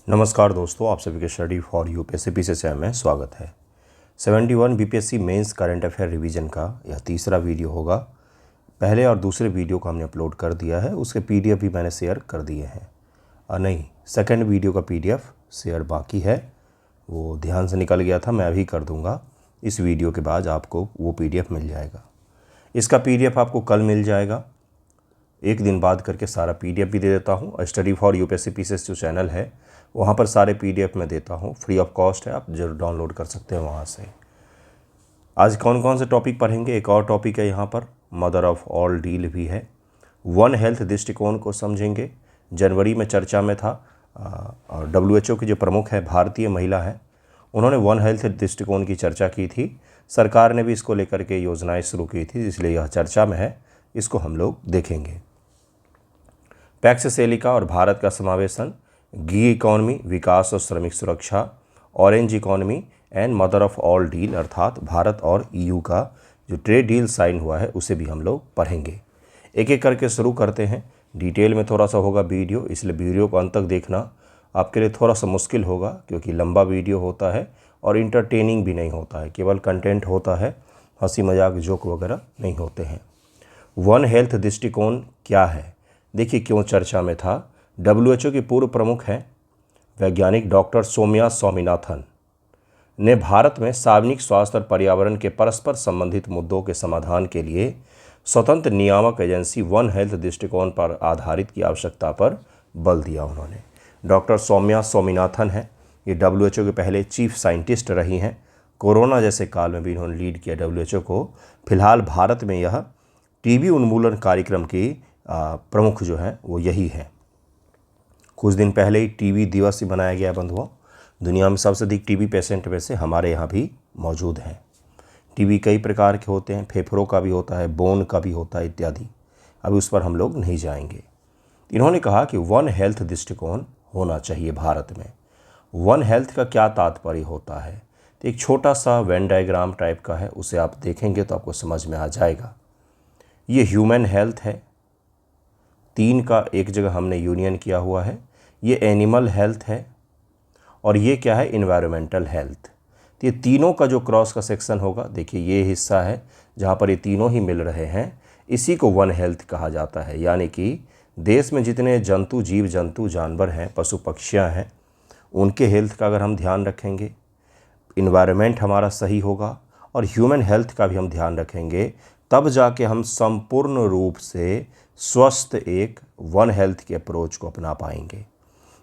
नमस्कार दोस्तों, आप सभी के स्टडी फॉर यूपीएससी पीसीएस में स्वागत है। 71 BPSC mains current affair revision का यह तीसरा वीडियो होगा। पहले और दूसरे वीडियो को हमने अपलोड कर दिया है, उसके पीडीएफ भी मैंने शेयर कर दिए हैं। नहीं, सेकंड वीडियो का पीडीएफ शेयर बाकी है, वो ध्यान से निकल गया था, मैं अभी कर दूंगा। इस वीडियो के बाद आपको वो पीडीएफ मिल जाएगा। इसका पीडीएफ आपको कल मिल जाएगा। एक दिन बाद करके सारा पीडीएफ भी दे देता हूँ। स्टडी फॉर यूपीएससी पीसीएस जो चैनल है वहाँ पर सारे पीडीएफ मैं देता हूँ, फ्री ऑफ कॉस्ट है, आप जरूर डाउनलोड कर सकते हैं वहाँ से। आज कौन कौन से टॉपिक पढ़ेंगे, एक और टॉपिक है यहाँ पर, मदर ऑफ ऑल डील भी है। वन हेल्थ दृष्टिकोण को समझेंगे। जनवरी में चर्चा में था और WHO की जो प्रमुख है, भारतीय महिला है, उन्होंने वन हेल्थ दृष्टिकोण की चर्चा की थी। सरकार ने भी इसको लेकर के योजनाएं शुरू की थी, इसलिए यह चर्चा में है, इसको हम लोग देखेंगे। पैक्स सेलिका और भारत का समावेशन, गी इकॉनमी, विकास और श्रमिक सुरक्षा, orange economy and mother of all deal अर्थात भारत और EU का जो ट्रेड डील साइन हुआ है उसे भी हम लोग पढ़ेंगे। एक एक करके शुरू करते हैं। डिटेल में थोड़ा सा होगा वीडियो, इसलिए वीडियो को अंत तक देखना आपके लिए थोड़ा सा मुश्किल होगा, क्योंकि लंबा वीडियो होता है और इंटरटेनिंग भी नहीं होता है, केवल कंटेंट होता है, हंसी मजाक जोक वगैरह नहीं होते हैं। वन हेल्थ दृष्टिकोण क्या है, देखिए क्यों चर्चा में था। WHO की पूर्व प्रमुख हैं वैज्ञानिक डॉक्टर सौम्या स्वामीनाथन ने भारत में सार्वजनिक स्वास्थ्य और पर्यावरण के परस्पर संबंधित मुद्दों के समाधान के लिए स्वतंत्र नियामक एजेंसी वन हेल्थ दृष्टिकोण पर आधारित की आवश्यकता पर बल दिया। उन्होंने डॉक्टर सौम्या स्वामीनाथन हैं, ये WHO के पहले चीफ साइंटिस्ट रही हैं। कोरोना जैसे काल में भी इन्होंने लीड किया WHO को। फिलहाल भारत में यह टीबी उन्मूलन कार्यक्रम की प्रमुख जो है वो यही है। कुछ दिन पहले ही टीबी दिवस ही मनाया गया बंधुओं। दुनिया में सबसे अधिक टीबी पेशेंट में से हमारे यहाँ भी मौजूद हैं। टीबी कई प्रकार के होते हैं, फेफड़ों का भी होता है, बोन का भी होता है इत्यादि। अभी उस पर हम लोग नहीं जाएंगे। इन्होंने कहा कि वन हेल्थ दृष्टिकोण होना चाहिए भारत में। वन हेल्थ का क्या तात्पर्य होता है, तो एक छोटा सा वेन डायग्राम टाइप का है, उसे आप देखेंगे तो आपको समझ में आ जाएगा। ये ह्यूमन हेल्थ है, 3 का एक जगह हमने यूनियन किया हुआ है। ये एनिमल हेल्थ है और ये क्या है, इन्वायरमेंटल हेल्थ। तो ये तीनों का जो क्रॉस का सेक्शन होगा, देखिए ये हिस्सा है जहाँ पर ये तीनों ही मिल रहे हैं, इसी को वन हेल्थ कहा जाता है। यानी कि देश में जितने जंतु, जीव जंतु, जानवर हैं, पशु पक्षियाँ हैं, उनके हेल्थ का अगर हम ध्यान रखेंगे, इन्वायरमेंट हमारा सही होगा और ह्यूमन हेल्थ का भी हम ध्यान रखेंगे, तब जाके हम संपूर्ण रूप से स्वस्थ एक वन हेल्थ के अप्रोच को अपना पाएंगे।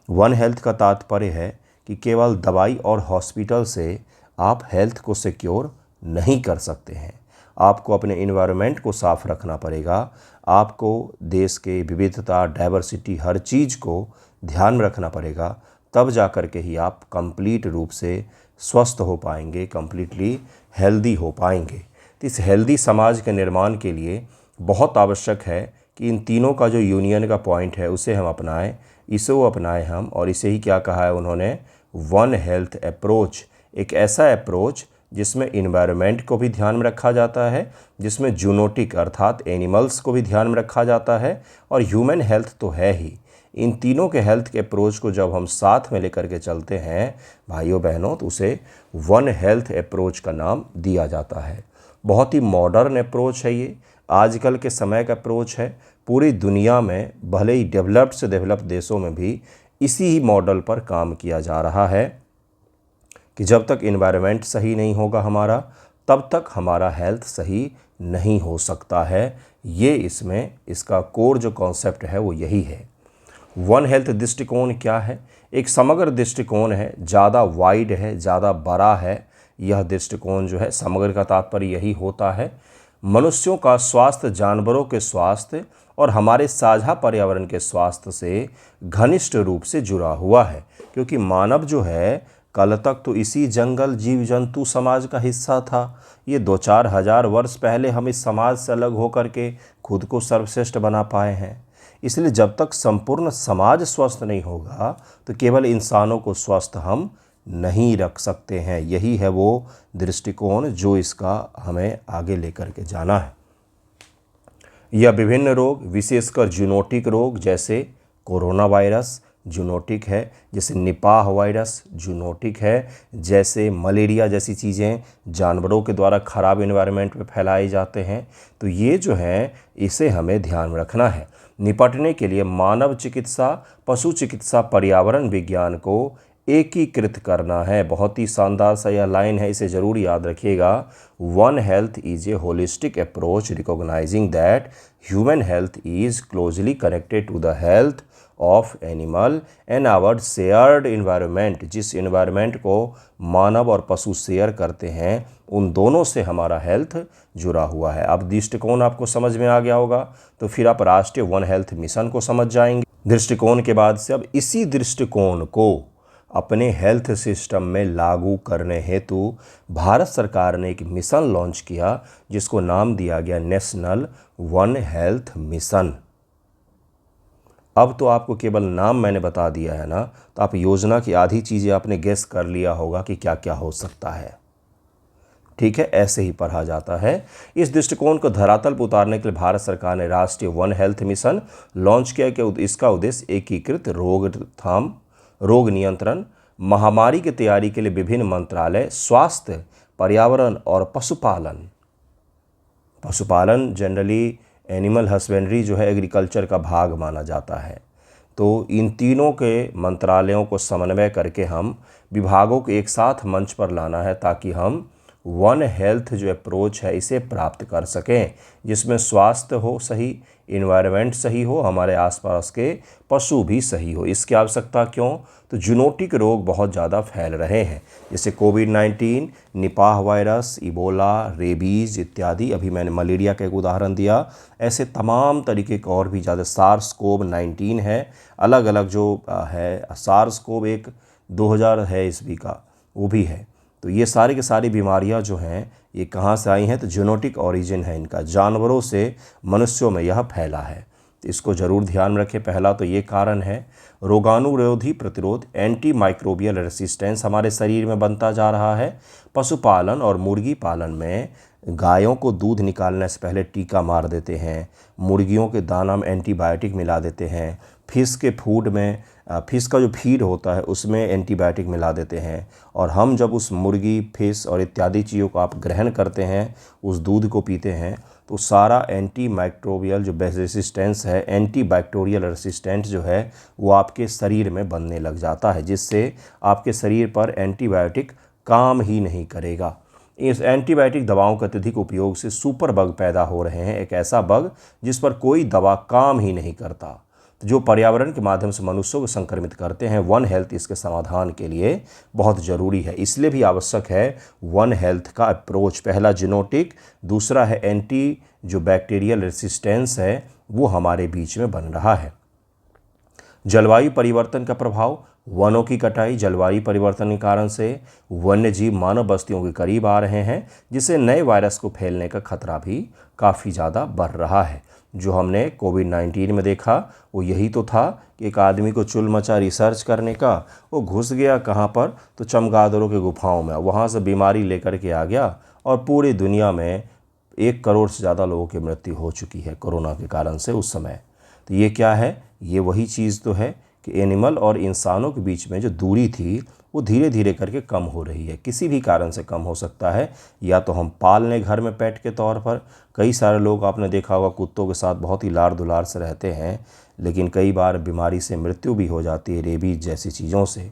वन हेल्थ का तात्पर्य है कि केवल दवाई और हॉस्पिटल से आप हेल्थ को सिक्योर नहीं कर सकते हैं। आपको अपने इन्वायरमेंट को साफ रखना पड़ेगा, आपको देश के विविधता, डाइवर्सिटी, हर चीज़ को ध्यान में रखना पड़ेगा, तब जा कर के ही आप कंप्लीट रूप से स्वस्थ हो पाएंगे, कंप्लीटली हेल्दी हो पाएंगे। तो इस हेल्दी समाज के निर्माण के लिए बहुत आवश्यक है कि इन तीनों का जो यूनियन का पॉइंट है उसे हम अपनाएं, इसे वो अपनाएं हम, और इसे ही क्या कहा है उन्होंने, वन हेल्थ अप्रोच। एक ऐसा अप्रोच जिसमें इन्वायरमेंट को भी ध्यान में रखा जाता है, जिसमें जूनोटिक अर्थात एनिमल्स को भी ध्यान में रखा जाता है, और ह्यूमन हेल्थ तो है ही। इन तीनों के हेल्थ के अप्रोच को जब हम साथ में लेकर के चलते हैं भाइयों बहनों, तो उसे वन हेल्थ अप्रोच का नाम दिया जाता है। बहुत ही मॉडर्न अप्रोच है ये, आजकल के समय का अप्रोच है। पूरी दुनिया में, भले ही डेवलप्ड से डेवलप देशों में भी इसी ही मॉडल पर काम किया जा रहा है कि जब तक इन्वायरमेंट सही नहीं होगा हमारा, तब तक हमारा हेल्थ सही नहीं हो सकता है। ये इसमें इसका कोर जो कॉन्सेप्ट है वो यही है। वन हेल्थ दृष्टिकोण क्या है, एक समग्र दृष्टिकोण है, ज़्यादा वाइड है, ज़्यादा बड़ा है। यह दृष्टिकोण जो है, समग्र का तात्पर्य यही होता है, मनुष्यों का स्वास्थ्य, जानवरों के स्वास्थ्य और हमारे साझा पर्यावरण के स्वास्थ्य से घनिष्ठ रूप से जुड़ा हुआ है। क्योंकि मानव जो है, कल तक तो इसी जंगल, जीव जंतु समाज का हिस्सा था। ये 2-4 हज़ार वर्ष पहले हम इस समाज से अलग होकर के खुद को सर्वश्रेष्ठ बना पाए हैं। इसलिए जब तक संपूर्ण समाज स्वस्थ नहीं होगा, तो केवल इंसानों को स्वस्थ हम नहीं रख सकते हैं। यही है वो दृष्टिकोण जो इसका हमें आगे लेकर के जाना है। यह विभिन्न रोग, विशेषकर जूनोटिक रोग जैसे कोरोना वायरस, जूनोटिक है, जैसे निपाह वायरस जूनोटिक है, जैसे मलेरिया जैसी चीज़ें जानवरों के द्वारा ख़राब एनवायरनमेंट में फैलाए जाते हैं। तो ये जो है इसे हमें ध्यान में रखना है। निपटने के लिए मानव चिकित्सा, पशु चिकित्सा, पर्यावरण विज्ञान को एकीकृत करना है। बहुत ही शानदार सा यह लाइन है, इसे ज़रूर याद रखिएगा। One health is a holistic approach recognising that human health is closely connected to the health of animal and our shared environment. जिस इन्वायरमेंट को मानव और पशु शेयर करते हैं उन दोनों से हमारा हेल्थ जुड़ा हुआ है। अब दृष्टिकोण आपको समझ में आ गया होगा, तो फिर आप राष्ट्रीय वन हेल्थ मिशन को समझ जाएंगे। दृष्टिकोण के बाद से अब इसी दृष्टिकोण को अपने हेल्थ सिस्टम में लागू करने हेतु भारत सरकार ने एक मिशन लॉन्च किया जिसको नाम दिया गया नेशनल वन हेल्थ मिशन। अब तो आपको केवल नाम मैंने बता दिया है ना, तो आप योजना की आधी चीज़ें आपने गेस कर लिया होगा कि क्या क्या हो सकता है। ठीक है, ऐसे ही पढ़ा जाता है। इस दृष्टिकोण को धरातल पर उतारने के लिए भारत सरकार ने राष्ट्रीय वन हेल्थ मिशन लॉन्च किया कि इसका उद्देश्य एकीकृत रोकथाम, रोग नियंत्रण, महामारी की तैयारी के लिए विभिन्न मंत्रालय, स्वास्थ्य, पर्यावरण और पशुपालन जनरली एनिमल हस्बेंड्री जो है एग्रीकल्चर का भाग माना जाता है। तो इन तीनों के मंत्रालयों को समन्वय करके हम विभागों को एक साथ मंच पर लाना है ताकि हम वन हेल्थ जो अप्रोच है इसे प्राप्त कर सकें, जिसमें स्वास्थ्य हो सही, इन्वायरमेंट सही हो, हमारे आसपास के पशु भी सही हो। इसकी आवश्यकता क्यों? तो जूनोटिक रोग बहुत ज़्यादा फैल रहे हैं, जैसे कोविड-19, निपाह वायरस, इबोला, रेबीज इत्यादि। अभी मैंने मलेरिया का एक उदाहरण दिया, ऐसे तमाम तरीके के और भी ज़्यादा। SARS-CoV-19 है, अलग अलग जो है, SARS-CoV एक 2000 है ईस्वी का, वो भी है। तो ये सारी की सारी बीमारियां जो हैं ये कहाँ से आई हैं? तो जेनेटिक ओरिजिन है इनका, जानवरों से मनुष्यों में यह फैला है। तो इसको ज़रूर ध्यान रखें। पहला तो ये कारण है रोगाणुरोधी प्रतिरोध, एंटी माइक्रोबियल रेसिस्टेंस हमारे शरीर में बनता जा रहा है। पशुपालन और मुर्गी पालन में गायों को दूध निकालने से पहले टीका मार देते हैं, मुर्गियों के दाना में एंटीबायोटिक मिला देते हैं, फिश के फूड में, फिश का जो फीड होता है उसमें एंटीबायोटिक मिला देते हैं। और हम जब उस मुर्गी, फिश और इत्यादि चीज़ों को आप ग्रहण करते हैं, उस दूध को पीते हैं, तो सारा एंटी माइक्रोबियल जो रेसिस्टेंस है, एंटी बैक्टीरियल रेसिस्टेंट जो है वो आपके शरीर में बनने लग जाता है, जिससे आपके शरीर पर एंटीबायोटिक काम ही नहीं करेगा। इस एंटीबायोटिक दवाओं के अत्यधिक उपयोग से सुपर बग पैदा हो रहे हैं, एक ऐसा बग जिस पर कोई दवा काम ही नहीं करता, जो पर्यावरण के माध्यम से मनुष्यों को संक्रमित करते हैं। वन हेल्थ इसके समाधान के लिए बहुत ज़रूरी है, इसलिए भी आवश्यक है वन हेल्थ का अप्रोच। पहला जेनेटिक, दूसरा है एंटी जो बैक्टीरियल रेसिस्टेंस है वो हमारे बीच में बन रहा है। जलवायु परिवर्तन का प्रभाव, वनों की कटाई, जलवायु परिवर्तन के कारण से वन्य जीव मानव बस्तियों के करीब आ रहे हैं, जिससे नए वायरस को फैलने का खतरा भी काफ़ी ज़्यादा बढ़ रहा है। जो हमने कोविड-19 में देखा वो यही तो था कि एक आदमी को चुल मचा रिसर्च करने का, वो घुस गया कहाँ पर? तो चमगादड़ों के गुफाओं में, वहाँ से बीमारी लेकर के आ गया और पूरी दुनिया में 1 करोड़ से ज़्यादा लोगों की मृत्यु हो चुकी है कोरोना के कारण से उस समय। तो ये क्या है? ये वही चीज़ तो है कि एनिमल और इंसानों के बीच में जो दूरी थी वो धीरे धीरे करके कम हो रही है। किसी भी कारण से कम हो सकता है, या तो हम पाल लें घर में पेट के तौर पर। कई सारे लोग आपने देखा होगा कुत्तों के साथ बहुत ही लाड़ दुलार से रहते हैं, लेकिन कई बार बीमारी से मृत्यु भी हो जाती है, रेबीज जैसी चीज़ों से।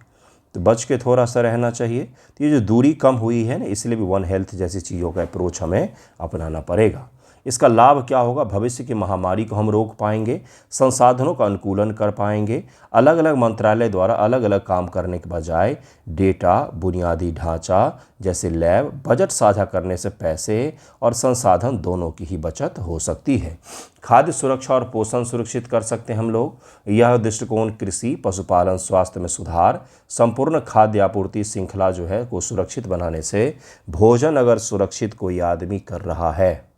तो बच के थोड़ा सा रहना चाहिए। तो ये जो दूरी कम हुई है ना, इसलिए भी वन हेल्थ जैसी चीज़ों का अप्रोच हमें अपनाना पड़ेगा। इसका लाभ क्या होगा? भविष्य की महामारी को हम रोक पाएंगे, संसाधनों का अनुकूलन कर पाएंगे। अलग अलग मंत्रालय द्वारा अलग अलग काम करने के बजाय डेटा, बुनियादी ढांचा जैसे लैब, बजट साझा करने से पैसे और संसाधन दोनों की ही बचत हो सकती है। खाद्य सुरक्षा और पोषण सुरक्षित कर सकते हैं हम लोग। यह दृष्टिकोण कृषि, पशुपालन, स्वास्थ्य में सुधार, संपूर्ण खाद्य आपूर्ति श्रृंखला जो है को सुरक्षित बनाने से, भोजन अगर सुरक्षित कोई आदमी कर रहा है,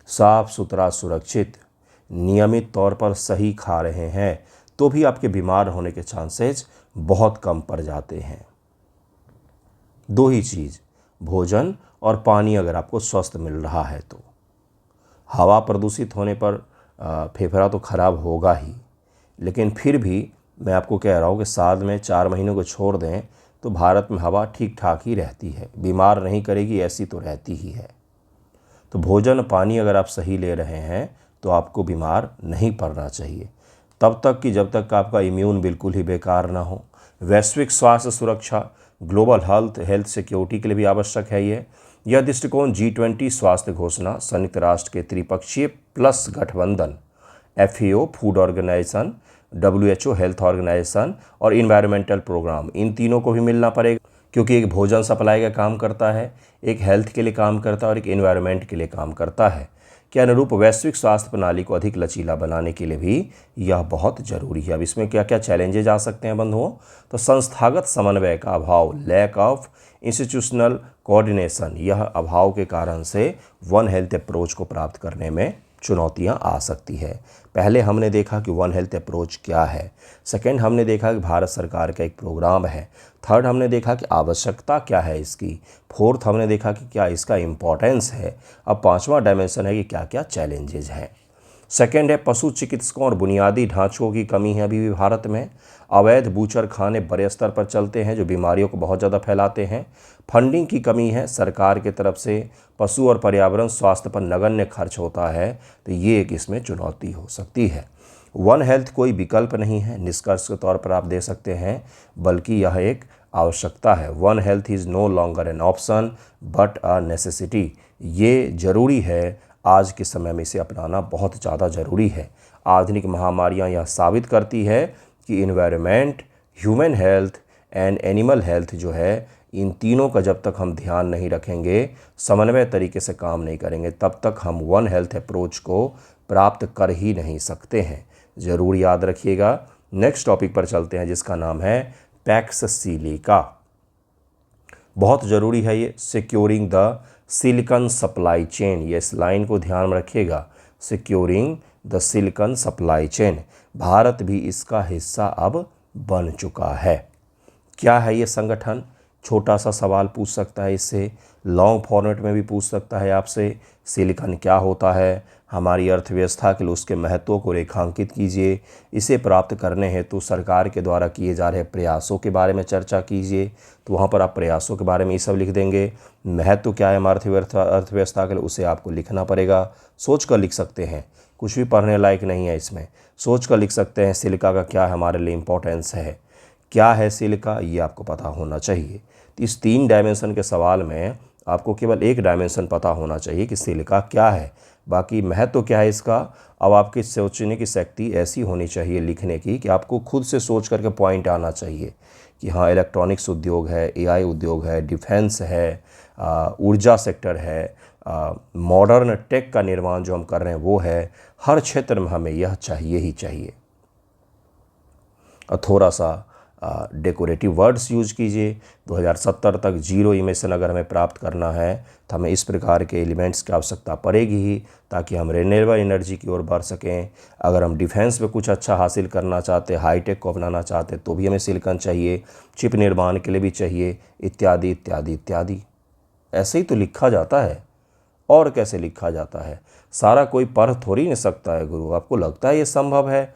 साफ सुथरा, सुरक्षित, नियमित तौर पर सही खा रहे हैं, तो भी आपके बीमार होने के चांसेस बहुत कम पड़ जाते हैं। दो ही चीज़, भोजन और पानी अगर आपको स्वस्थ मिल रहा है तो। हवा प्रदूषित होने पर फेफड़ा तो खराब होगा ही, लेकिन फिर भी मैं आपको कह रहा हूँ कि साल में 4 महीनों को छोड़ दें तो भारत में हवा ठीक ठाक ही रहती है, बीमार नहीं करेगी ऐसी तो रहती ही है। तो भोजन पानी अगर आप सही ले रहे हैं तो आपको बीमार नहीं पड़ना चाहिए, तब तक कि जब तक आपका इम्यून बिल्कुल ही बेकार ना हो। वैश्विक स्वास्थ्य सुरक्षा, ग्लोबल हेल्थ सिक्योरिटी के लिए भी आवश्यक है यह दृष्टिकोण G20 स्वास्थ्य घोषणा, संयुक्त राष्ट्र के त्रिपक्षीय प्लस गठबंधन, FAO food organisation, WHO health organisation और इन्वायरमेंटल प्रोग्राम, इन तीनों को भी मिलना पड़ेगा, क्योंकि एक भोजन सप्लाई का काम करता है, एक हेल्थ के लिए काम करता है और एक एनवायरनमेंट के लिए काम करता है, के अनुरूप वैश्विक स्वास्थ्य प्रणाली को अधिक लचीला बनाने के लिए भी यह बहुत जरूरी है। अब इसमें क्या क्या चैलेंजेज आ सकते हैं बंधुओं? तो संस्थागत समन्वय का अभाव, लैक ऑफ इंस्टीट्यूशनल कोऑर्डिनेशन, यह अभाव के कारण से वन हेल्थ अप्रोच को प्राप्त करने में चुनौतियां आ सकती है। पहले हमने देखा कि वन हेल्थ अप्रोच क्या है, सेकंड हमने देखा कि भारत सरकार का एक प्रोग्राम है, थर्ड हमने देखा कि आवश्यकता क्या है इसकी, फोर्थ हमने देखा कि क्या इसका इम्पोर्टेंस है, अब पांचवा डायमेंशन है कि क्या क्या चैलेंजेज हैं। सेकंड है पशु चिकित्सकों और बुनियादी ढांचों की कमी है अभी भी भारत में। अवैध बूचर खाने बड़े स्तर पर चलते हैं जो बीमारियों को बहुत ज़्यादा फैलाते हैं। फंडिंग की कमी है, सरकार की तरफ से पशु और पर्यावरण स्वास्थ्य पर नगण्य खर्च होता है, तो ये एक इसमें चुनौती हो सकती है। वन हेल्थ कोई विकल्प नहीं है, निष्कर्ष के तौर पर आप दे सकते हैं, बल्कि यह एक आवश्यकता है। One health is no longer an option but a necessity. ये ज़रूरी है, आज के समय में इसे अपनाना बहुत ज़्यादा ज़रूरी है। आधुनिक महामारियां यह साबित करती है कि environment, human health and animal health जो है, इन तीनों का जब तक हम ध्यान नहीं रखेंगे, समन्वय तरीके से काम नहीं करेंगे, तब तक हम वन हेल्थ अप्रोच को प्राप्त कर ही नहीं सकते हैं। ज़रूर याद रखिएगा। नेक्स्ट टॉपिक पर चलते हैं जिसका नाम है पैक्स सिलिका। बहुत ज़रूरी है ये, securing the silicon supply chain, ये इस लाइन को ध्यान में रखिएगा, securing the silicon supply chain. Bharat भी इसका हिस्सा अब बन चुका है। क्या है ये संगठन? छोटा सा सवाल पूछ सकता है इससे, लॉन्ग फॉर्मेट में भी पूछ सकता है आपसे। सिलिकॉन क्या होता है, हमारी अर्थव्यवस्था के लिए उसके महत्व को रेखांकित कीजिए। इसे प्राप्त करने हेतु सरकार के द्वारा किए जा रहे प्रयासों के बारे में चर्चा कीजिए, तो वहाँ पर आप प्रयासों के बारे में ये सब लिख देंगे। महत्व क्या है हमारी अर्थव्यवस्था के लिए, उसे आपको लिखना पड़ेगा। सोच कर लिख सकते हैं, कुछ भी पढ़ने लायक नहीं है इसमें, सोच कर लिख सकते हैं। सिलिका का क्या हमारे लिए इम्पोर्टेंस है, क्या है सिलिका, ये आपको पता होना चाहिए। तो इस 3 डायमेंशन के सवाल में आपको केवल एक डायमेंशन पता होना चाहिए कि सिलिका क्या है, बाकी महत्व क्या है इसका। अब आपकी सोचने की शक्ति ऐसी होनी चाहिए लिखने की कि आपको खुद से सोच करके पॉइंट आना चाहिए कि हाँ, इलेक्ट्रॉनिक्स उद्योग है, AI उद्योग है, डिफेंस है, ऊर्जा सेक्टर है, मॉडर्न टेक का निर्माण जो हम कर रहे हैं वो है। हर क्षेत्र में हमें यह चाहिए ही चाहिए। और थोड़ा सा डेकोरेटिव वर्ड्स यूज कीजिए। 2070 तक जीरो इमिशन अगर हमें प्राप्त करना है तो हमें इस प्रकार के एलिमेंट्स की आवश्यकता पड़ेगी ही, ताकि हम रिन्यूएबल एनर्जी की ओर बढ़ सकें। अगर हम डिफेंस में कुछ अच्छा हासिल करना चाहते, हाईटेक को अपनाना चाहते, तो भी हमें सिलिकॉन चाहिए, चिप निर्माण के लिए भी चाहिए, इत्यादि इत्यादि इत्यादि। ऐसे ही तो लिखा जाता है, और कैसे लिखा जाता है? सारा कोई पढ़ थोड़ी नहीं सकता है गुरु, आपको लगता है ये संभव है?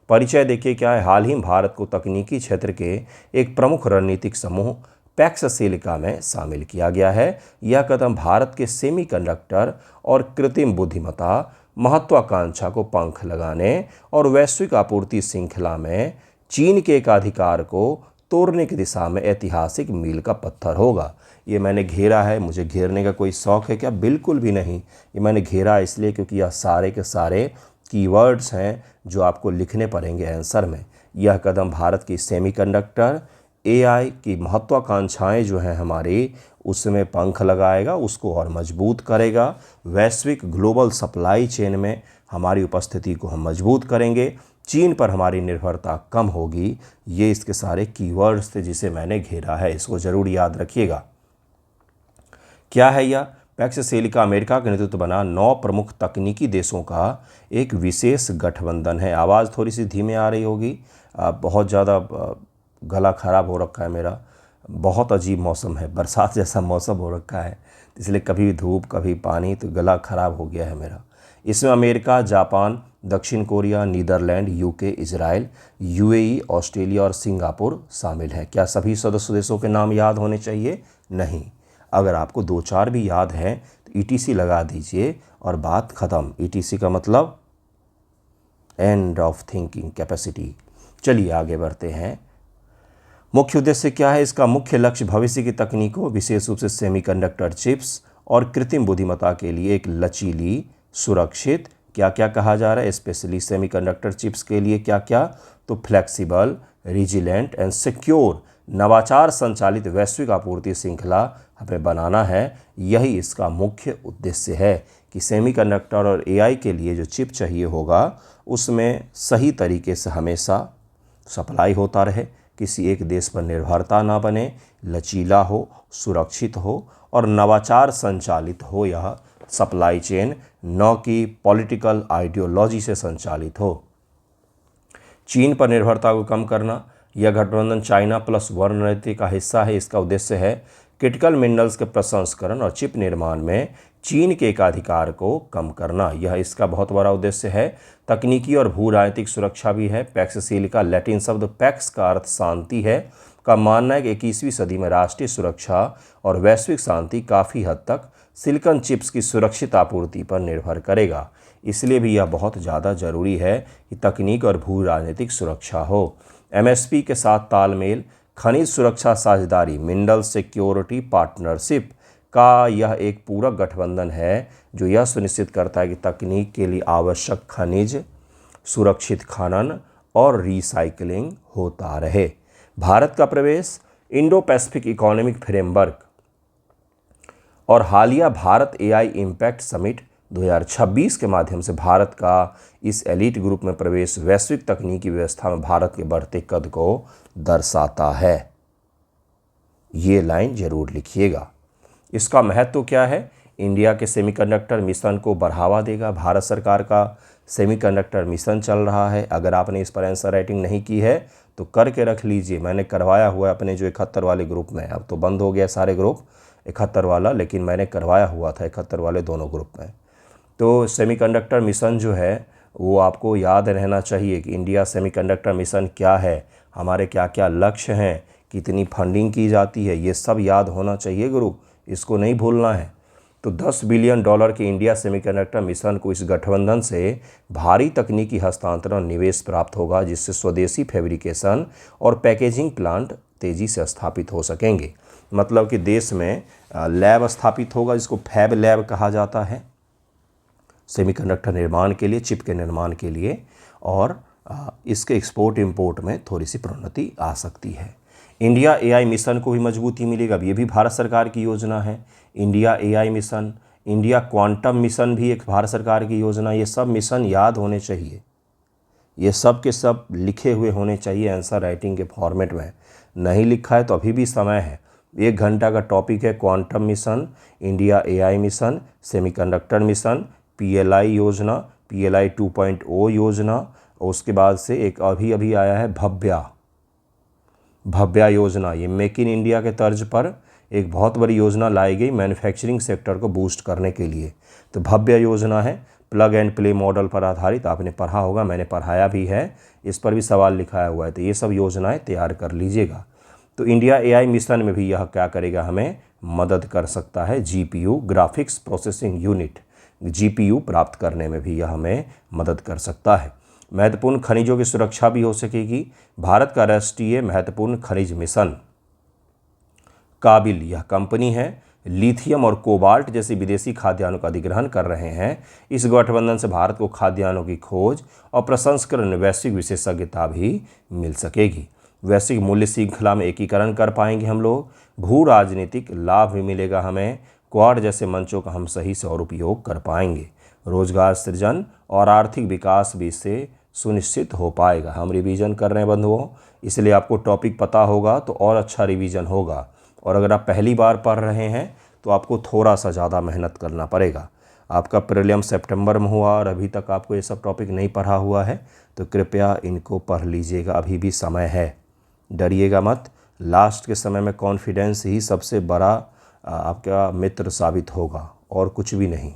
परिचय देखिए क्या है। हाल ही भारत को तकनीकी क्षेत्र के एक प्रमुख रणनीतिक समूह पैक्स सिलिका में शामिल किया गया है। यह कदम भारत के सेमीकंडक्टर और कृत्रिम बुद्धिमत्ता महत्वाकांक्षा को पंख लगाने और वैश्विक आपूर्ति श्रृंखला में चीन के एकाधिकार को तोड़ने की दिशा में ऐतिहासिक मील का पत्थर होगा। ये मैंने घेरा है, मुझे घेरने का कोई शौक है क्या? बिल्कुल भी नहीं। ये मैंने घेरा इसलिए क्योंकि यह सारे के सारे कीवर्ड्स हैं जो आपको लिखने पड़ेंगे आंसर में। यह कदम भारत की सेमीकंडक्टर, AI की महत्वाकांक्षाएं जो हैं हमारी, उसमें पंख लगाएगा, उसको और मजबूत करेगा। वैश्विक ग्लोबल सप्लाई चेन में हमारी उपस्थिति को हम मजबूत करेंगे, चीन पर हमारी निर्भरता कम होगी। ये इसके सारे कीवर्ड्स थे जिसे मैंने घेरा है, इसको ज़रूर याद रखिएगा। क्या है यह? पैक्स सिलिका अमेरिका का नेतृत्व बना 9 प्रमुख तकनीकी देशों का एक विशेष गठबंधन है। आवाज़ थोड़ी सी धीमे आ रही होगी, बहुत ज़्यादा गला ख़राब हो रखा है मेरा। बहुत अजीब मौसम है, बरसात जैसा मौसम हो रखा है, इसलिए कभी धूप कभी पानी, तो गला ख़राब हो गया है मेरा। इसमें अमेरिका, जापान, दक्षिण Korea, Netherland, UK, Israel, UAE, Australia और सिंगापुर शामिल हैं। क्या सभी सदस्य देशों के नाम याद होने चाहिए? नहीं। अगर आपको 2-4 भी याद हैं तो ईटीसी लगा दीजिए और बात ख़त्म। ईटीसी का मतलब एंड ऑफ थिंकिंग कैपेसिटी। चलिए आगे बढ़ते हैं। मुख्य उद्देश्य क्या है? इसका मुख्य लक्ष्य भविष्य की तकनीकों, विशेष रूप से सेमीकंडक्टर चिप्स और कृत्रिम बुद्धिमत्ता के लिए एक लचीली, सुरक्षित, क्या क्या कहा जा रहा है, स्पेशली सेमीकंडक्टर चिप्स के लिए क्या क्या, तो फ्लेक्सिबल, रिजिलेंट एंड सिक्योर, नवाचार संचालित वैश्विक आपूर्ति श्रृंखला हमें बनाना है। यही इसका मुख्य उद्देश्य है कि सेमीकंडक्टर और एआई के लिए जो चिप चाहिए होगा उसमें सही तरीके से हमेशा सप्लाई होता रहे, किसी एक देश पर निर्भरता ना बने, लचीला हो, सुरक्षित हो और नवाचार संचालित हो। यह सप्लाई चेन न कि पॉलिटिकल आइडियोलॉजी से संचालित हो। चीन पर निर्भरता को कम करना, यह गठबंधन चाइना प्लस वन रणनीति का हिस्सा है। इसका उद्देश्य है क्रिटिकल मिनरल्स के प्रसंस्करण और चिप निर्माण में चीन के एकाधिकार को कम करना, यह इसका बहुत बड़ा उद्देश्य है। तकनीकी और भू राजनीतिक सुरक्षा भी है। पैक्ससील का लैटिन शब्द पैक्स का अर्थ शांति है, का मानना है कि 21वीं सदी में राष्ट्रीय सुरक्षा और वैश्विक शांति काफ़ी हद तक सिलिकॉन चिप्स की सुरक्षित आपूर्ति पर निर्भर करेगा। इसलिए भी यह बहुत ज़्यादा ज़रूरी है कि तकनीक और भू राजनीतिक सुरक्षा हो। एमएसपी के साथ तालमेल, खनिज सुरक्षा साझेदारी, मिनरल सिक्योरिटी पार्टनरशिप का यह एक पूरक गठबंधन है जो यह सुनिश्चित करता है कि तकनीक के लिए आवश्यक खनिज, सुरक्षित खनन और रिसाइकलिंग होता रहे। भारत का प्रवेश इंडो पैसिफिक इकोनॉमिक फ्रेमवर्क और हालिया भारत एआई इम्पैक्ट समिट 2026 के माध्यम से भारत का इस एलीट ग्रुप में प्रवेश वैश्विक तकनीकी व्यवस्था में भारत के बढ़ते कद को दर्शाता है। ये लाइन जरूर लिखिएगा। इसका महत्व क्या है? इंडिया के सेमीकंडक्टर मिशन को बढ़ावा देगा। भारत सरकार का सेमीकंडक्टर मिशन चल रहा है। अगर आपने इस पर आंसर राइटिंग नहीं की है तो करके रख लीजिए। मैंने करवाया हुआ है अपने जो 71 वाले ग्रुप में। अब तो बंद हो गया सारे ग्रुप 71 वाला, लेकिन मैंने करवाया हुआ था 71 वाले दोनों ग्रुप में। तो सेमीकंडक्टर मिशन जो है वो आपको याद रहना चाहिए कि इंडिया सेमीकंडक्टर मिशन क्या है, हमारे क्या क्या लक्ष्य हैं, कितनी फंडिंग की जाती है, ये सब याद होना चाहिए गुरु, इसको नहीं भूलना है। तो $10 बिलियन के इंडिया सेमीकंडक्टर मिशन को इस गठबंधन से भारी तकनीकी हस्तांतरण निवेश प्राप्त होगा, जिससे स्वदेशी फैब्रिकेशन और पैकेजिंग प्लांट तेज़ी से स्थापित हो सकेंगे। मतलब कि देश में लैब स्थापित होगा जिसको फैब लैब कहा जाता है सेमीकंडक्टर निर्माण के लिए, चिप के निर्माण के लिए, और इसके एक्सपोर्ट इंपोर्ट में थोड़ी सी प्रोन्नति आ सकती है। इंडिया एआई मिशन को भी मजबूती मिलेगा। ये भी भारत सरकार की योजना है। India AI mission, India quantum mission भी एक भारत सरकार की योजना। ये सब मिशन याद होने चाहिए, ये सब के सब लिखे हुए होने चाहिए आंसर राइटिंग के फॉर्मेट में। नहीं लिखा है तो अभी भी समय है। 1 घंटा का टॉपिक है quantum mission, India AI mission, semiconductor mission, PLI योजना, पीएलआई 2.0 योजना, और उसके बाद से एक अभी आया है भव्या योजना। ये मेक इन इंडिया के तर्ज पर एक बहुत बड़ी योजना लाई गई मैन्युफैक्चरिंग सेक्टर को बूस्ट करने के लिए। तो भव्य योजना है, प्लग एंड प्ले मॉडल पर आधारित। आपने पढ़ा होगा, मैंने पढ़ाया भी है, इस पर भी सवाल लिखाया हुआ है। तो ये सब योजनाएं तैयार कर लीजिएगा। तो इंडिया एआई मिशन में भी यह क्या करेगा, हमें मदद कर सकता है। GPU, graphics processing unit, GPU प्राप्त करने में भी यह हमें मदद कर सकता है। महत्वपूर्ण खनिजों की सुरक्षा भी हो सकेगी। भारत का राष्ट्रीय महत्वपूर्ण खनिज मिशन काबिल, यह कंपनी है, लिथियम और कोबाल्ट जैसे विदेशी खाद्यान्नों का अधिग्रहण कर रहे हैं। इस गठबंधन से भारत को खाद्यान्नों की खोज और प्रसंस्करण वैश्विक विशेषज्ञता भी मिल सकेगी। वैश्विक मूल्य श्रृंखला में एकीकरण कर पाएंगे हम लोग। भू राजनीतिक लाभ भी मिलेगा हमें। क्वाड जैसे मंचों का हम सही से और उपयोग कर पाएंगे। रोजगार सृजन और आर्थिक विकास भी इससे सुनिश्चित हो पाएगा। हम रिवीजन कर रहे हैं बंधुओं, इसलिए आपको टॉपिक पता होगा तो और अच्छा रिवीजन होगा। और अगर आप पहली बार पढ़ रहे हैं तो आपको थोड़ा सा ज़्यादा मेहनत करना पड़ेगा। आपका प्रीलिम सितंबर में हुआ और अभी तक आपको ये सब टॉपिक नहीं पढ़ा हुआ है तो कृपया इनको पढ़ लीजिएगा, अभी भी समय है, डरिएगा मत। लास्ट के समय में कॉन्फिडेंस ही सबसे बड़ा आपका मित्र साबित होगा और कुछ भी नहीं।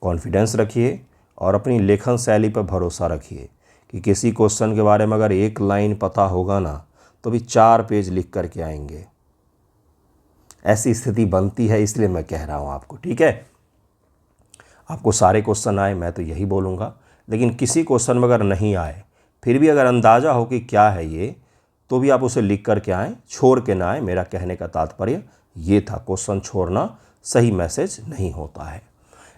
कॉन्फिडेंस रखिए और अपनी लेखन शैली पर भरोसा रखिए कि किसी क्वेश्चन के बारे में अगर एक लाइन पता होगा ना तो भी 4 पेज लिख करके आएंगे। ऐसी स्थिति बनती है, इसलिए मैं कह रहा हूँ आपको, ठीक है। आपको सारे क्वेश्चन आए मैं तो यही बोलूँगा, लेकिन किसी क्वेश्चन में अगर नहीं आए फिर भी अगर अंदाज़ा हो कि क्या है ये, तो भी आप उसे लिख करके आएँ, छोड़ के ना आए। मेरा कहने का तात्पर्य ये था, क्वेश्चन छोड़ना सही मैसेज नहीं होता है।